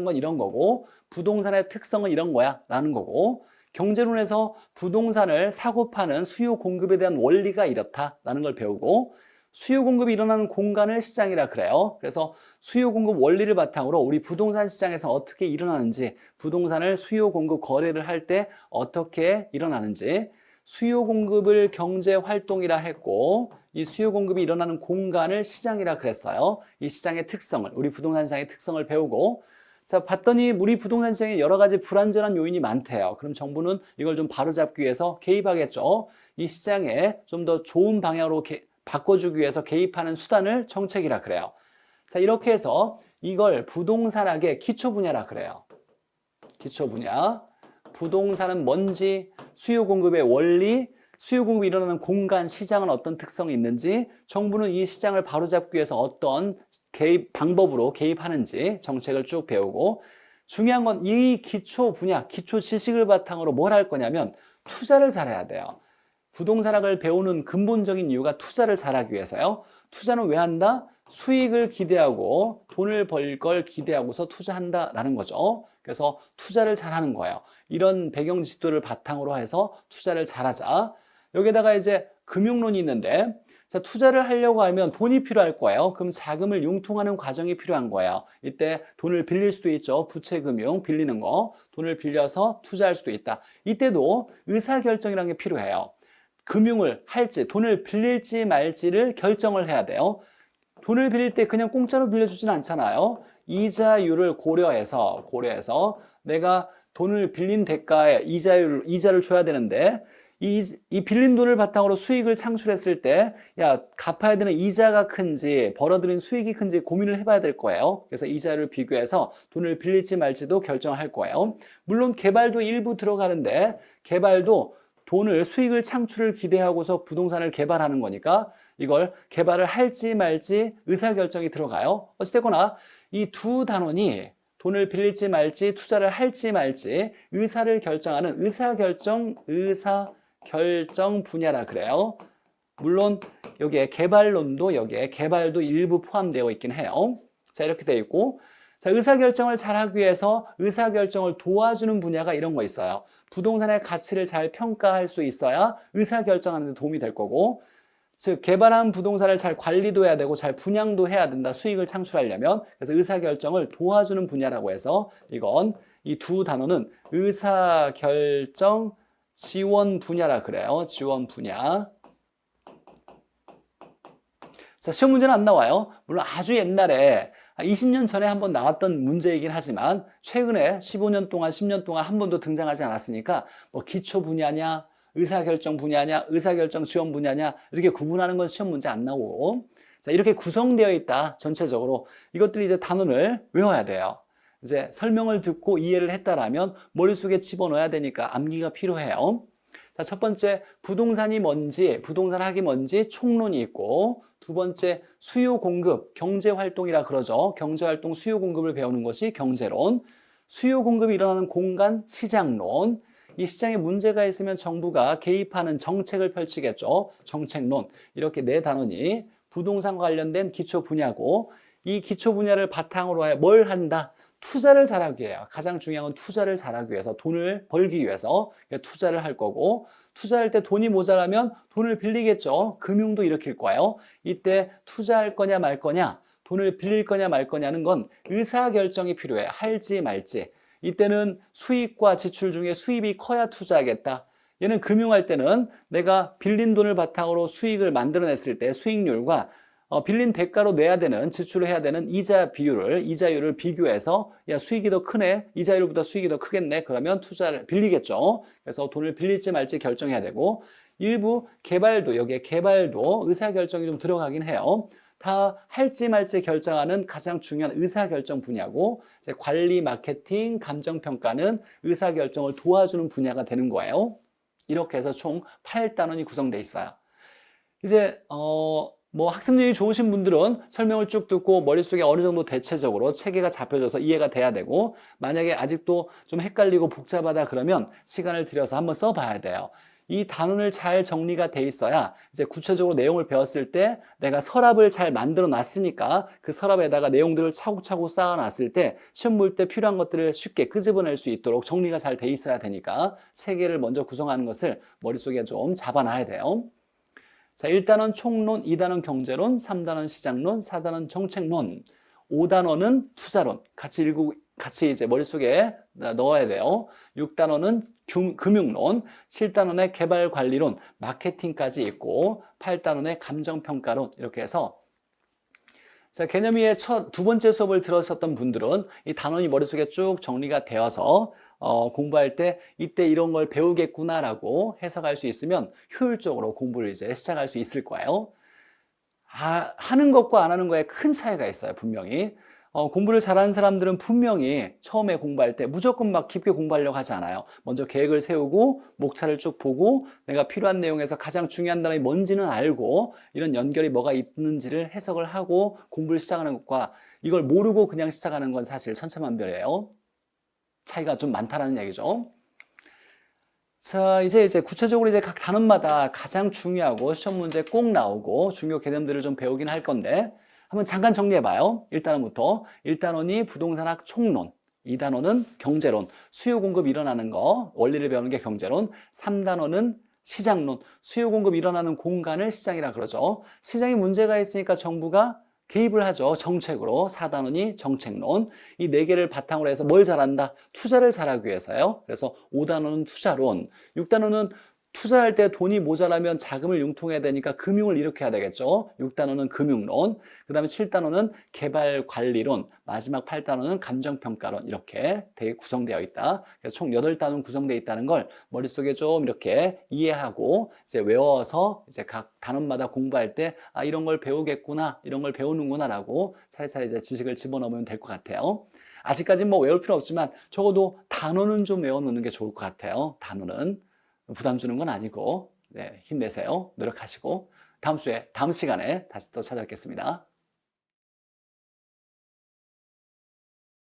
건 이런 거고 부동산의 특성은 이런 거야 라는 거고, 경제론에서 부동산을 사고 파는 수요 공급에 대한 원리가 이렇다라는 걸 배우고, 수요 공급이 일어나는 공간을 시장이라 그래요. 그래서 수요 공급 원리를 바탕으로 우리 부동산 시장에서 어떻게 일어나는지, 부동산을 수요 공급 거래를 할 때 어떻게 일어나는지, 수요 공급을 경제 활동이라 했고 이 수요 공급이 일어나는 공간을 시장이라 그랬어요. 이 시장의 특성을, 우리 부동산 시장의 특성을 배우고, 자, 봤더니 우리 부동산 시장에 여러 가지 불안전한 요인이 많대요. 그럼 정부는 이걸 좀 바로잡기 위해서 개입하겠죠. 이 시장에 좀 더 좋은 방향으로 바꿔주기 위해서 개입하는 수단을 정책이라 그래요. 자, 이렇게 해서 이걸 부동산학의 기초 분야라 그래요. 기초 분야. 부동산은 뭔지, 수요 공급의 원리, 수요 공급이 일어나는 공간, 시장은 어떤 특성이 있는지, 정부는 이 시장을 바로잡기 위해서 어떤 방법으로 개입하는지 정책을 쭉 배우고, 중요한 건 이 기초 분야, 기초 지식을 바탕으로 뭘 할 거냐면 투자를 잘해야 돼요. 부동산학을 배우는 근본적인 이유가 투자를 잘하기 위해서요. 투자는 왜 한다? 수익을 기대하고 돈을 벌 걸 기대하고서 투자한다라는 거죠. 그래서 투자를 잘하는 거예요. 이런 배경 지도를 바탕으로 해서 투자를 잘하자. 여기다가 이제 금융론이 있는데, 자, 투자를 하려고 하면 돈이 필요할 거예요. 그럼 자금을 융통하는 과정이 필요한 거예요. 이때 돈을 빌릴 수도 있죠. 부채금융 빌리는 거. 돈을 빌려서 투자할 수도 있다. 이때도 의사결정이라는 게 필요해요. 금융을 할지, 돈을 빌릴지 말지를 결정을 해야 돼요. 돈을 빌릴 때 그냥 공짜로 빌려주진 않잖아요. 이자율을 고려해서 내가 돈을 빌린 대가에 이자를 줘야 되는데, 이 빌린 돈을 바탕으로 수익을 창출했을 때, 야, 갚아야 되는 이자가 큰지 벌어들인 수익이 큰지 고민을 해봐야 될 거예요. 그래서 이자를 비교해서 돈을 빌릴지 말지도 결정할 거예요. 물론 개발도 일부 들어가는데, 개발도 수익을 창출을 기대하고서 부동산을 개발하는 거니까 이걸 개발을 할지 말지 의사결정이 들어가요. 어찌됐거나 이 두 단원이 돈을 빌릴지 말지 투자를 할지 말지 의사를 결정하는 의사결정 분야라 그래요. 물론 여기에 개발도 일부 포함되어 있긴 해요. 자, 이렇게 되어 있고, 자, 의사결정을 잘하기 위해서 의사결정을 도와주는 분야가 이런 거 있어요. 부동산의 가치를 잘 평가할 수 있어야 의사결정하는 데 도움이 될 거고, 즉 개발한 부동산을 잘 관리도 해야 되고 잘 분양도 해야 된다. 수익을 창출하려면. 그래서 의사결정을 도와주는 분야라고 해서 이 두 단어는 의사결정 지원 분야라 그래요. 지원 분야. 자, 시험 문제는 안 나와요. 물론 아주 옛날에 20년 전에 한번 나왔던 문제이긴 하지만 최근에 15년 동안 10년 동안 한 번도 등장하지 않았으니까 뭐 기초 분야냐 의사결정 분야냐 의사결정 지원 분야냐 이렇게 구분하는 건 시험 문제 안 나오고, 자, 이렇게 구성되어 있다. 전체적으로 이것들이 이제 단원을 외워야 돼요. 이제 설명을 듣고 이해를 했다라면 머릿속에 집어넣어야 되니까 암기가 필요해요. 자, 첫 번째 부동산이 뭔지, 부동산학이 뭔지 총론이 있고, 두 번째 수요 공급, 경제활동이라 그러죠. 경제활동 수요 공급을 배우는 것이 경제론, 수요 공급이 일어나는 공간 시장론, 이 시장에 문제가 있으면 정부가 개입하는 정책을 펼치겠죠. 정책론. 이렇게 네 단원이 부동산과 관련된 기초 분야고, 이 기초 분야를 바탕으로 해 뭘 한다? 투자를 잘하기 위해요. 가장 중요한 건 투자를 잘하기 위해서, 돈을 벌기 위해서 투자를 할 거고, 투자할 때 돈이 모자라면 돈을 빌리겠죠. 금융도 일으킬 거예요. 이때 투자할 거냐 말 거냐, 돈을 빌릴 거냐 말 거냐는 건 의사결정이 필요해. 할지 말지. 이때는 수입과 지출 중에 수입이 커야 투자하겠다. 얘는 금융할 때는 내가 빌린 돈을 바탕으로 수익을 만들어냈을 때 수익률과 빌린 대가로 내야 되는, 지출을 해야 되는 이자율을 비교해서 야, 수익이 더 크네, 이자율보다 수익이 더 크겠네, 그러면 투자를 빌리겠죠. 그래서 돈을 빌릴지 말지 결정해야 되고, 일부 개발도, 여기에 개발도 의사결정이 좀 들어가긴 해요. 다 할지 말지 결정하는 가장 중요한 의사결정 분야고, 이제 관리, 마케팅, 감정평가는 의사결정을 도와주는 분야가 되는 거예요. 이렇게 해서 총 8단원이 구성되어 있어요. 이제 뭐 학습력이 좋으신 분들은 설명을 쭉 듣고 머릿속에 어느 정도 대체적으로 체계가 잡혀져서 이해가 돼야 되고, 만약에 아직도 좀 헷갈리고 복잡하다 그러면 시간을 들여서 한번 써봐야 돼요. 이 단원을 잘 정리가 돼 있어야 이제 구체적으로 내용을 배웠을 때 내가 서랍을 잘 만들어 놨으니까 그 서랍에다가 내용들을 차곡차곡 쌓아 놨을 때 시험 볼 때 필요한 것들을 쉽게 끄집어낼 수 있도록 정리가 잘 돼 있어야 되니까 체계를 먼저 구성하는 것을 머릿속에 좀 잡아놔야 돼요. 자, 1단원 총론, 2단원 경제론, 3단원 시장론, 4단원 정책론, 5단원은 투자론. 같이 이제 머릿속에 넣어야 돼요. 6단원은 금융론, 7단원의 개발관리론, 마케팅까지 있고, 8단원의 감정평가론. 이렇게 해서 자, 개념위의 두 번째 수업을 들으셨던 분들은 이 단원이 머릿속에 쭉 정리가 되어서 공부할 때 이때 이런 걸 배우겠구나라고 해석할 수 있으면 효율적으로 공부를 이제 시작할 수 있을 거예요. 하는 것과 안 하는 거에 큰 차이가 있어요, 분명히. 공부를 잘하는 사람들은 분명히 처음에 공부할 때 무조건 막 깊게 공부하려고 하지 않아요. 먼저 계획을 세우고 목차를 쭉 보고 내가 필요한 내용에서 가장 중요한 단어이 뭔지는 알고 이런 연결이 뭐가 있는지를 해석을 하고 공부를 시작하는 것과 이걸 모르고 그냥 시작하는 건 사실 천차만별이에요. 차이가 좀 많다라는 얘기죠. 자, 이제 구체적으로 이제 각 단원마다 가장 중요하고 시험 문제 꼭 나오고 중요 개념들을 좀 배우긴 할 건데 한번 잠깐 정리해봐요. 1단원부터. 1단원이 부동산학 총론, 2단원은 경제론, 수요 공급 일어나는 거, 원리를 배우는 게 경제론, 3단원은 시장론, 수요 공급 일어나는 공간을 시장이라 그러죠. 시장에 문제가 있으니까 정부가 개입을 하죠. 정책으로. 4단원이 정책론. 이 4개를 바탕으로 해서 뭘 잘한다? 투자를 잘하기 위해서요. 그래서 5단원은 투자론. 6단원은 투자할 때 돈이 모자라면 자금을 융통해야 되니까 금융을 일으켜야 되겠죠. 6단원은 금융론. 그 다음에 7단원은 개발관리론. 마지막 8단원은 감정평가론. 이렇게 되게 구성되어 있다. 그래서 총 8단원 구성되어 있다는 걸 머릿속에 좀 이렇게 이해하고 이제 외워서 이제 각 단원마다 공부할 때 이런 걸 배우겠구나, 이런 걸 배우는구나라고 차례차례 이제 지식을 집어넣으면 될 것 같아요. 아직까지 뭐 외울 필요 없지만 적어도 단어는 좀 외워놓는 게 좋을 것 같아요. 단어는. 부담 주는 건 아니고, 네, 힘내세요. 노력하시고, 다음 시간에 다시 또 찾아뵙겠습니다.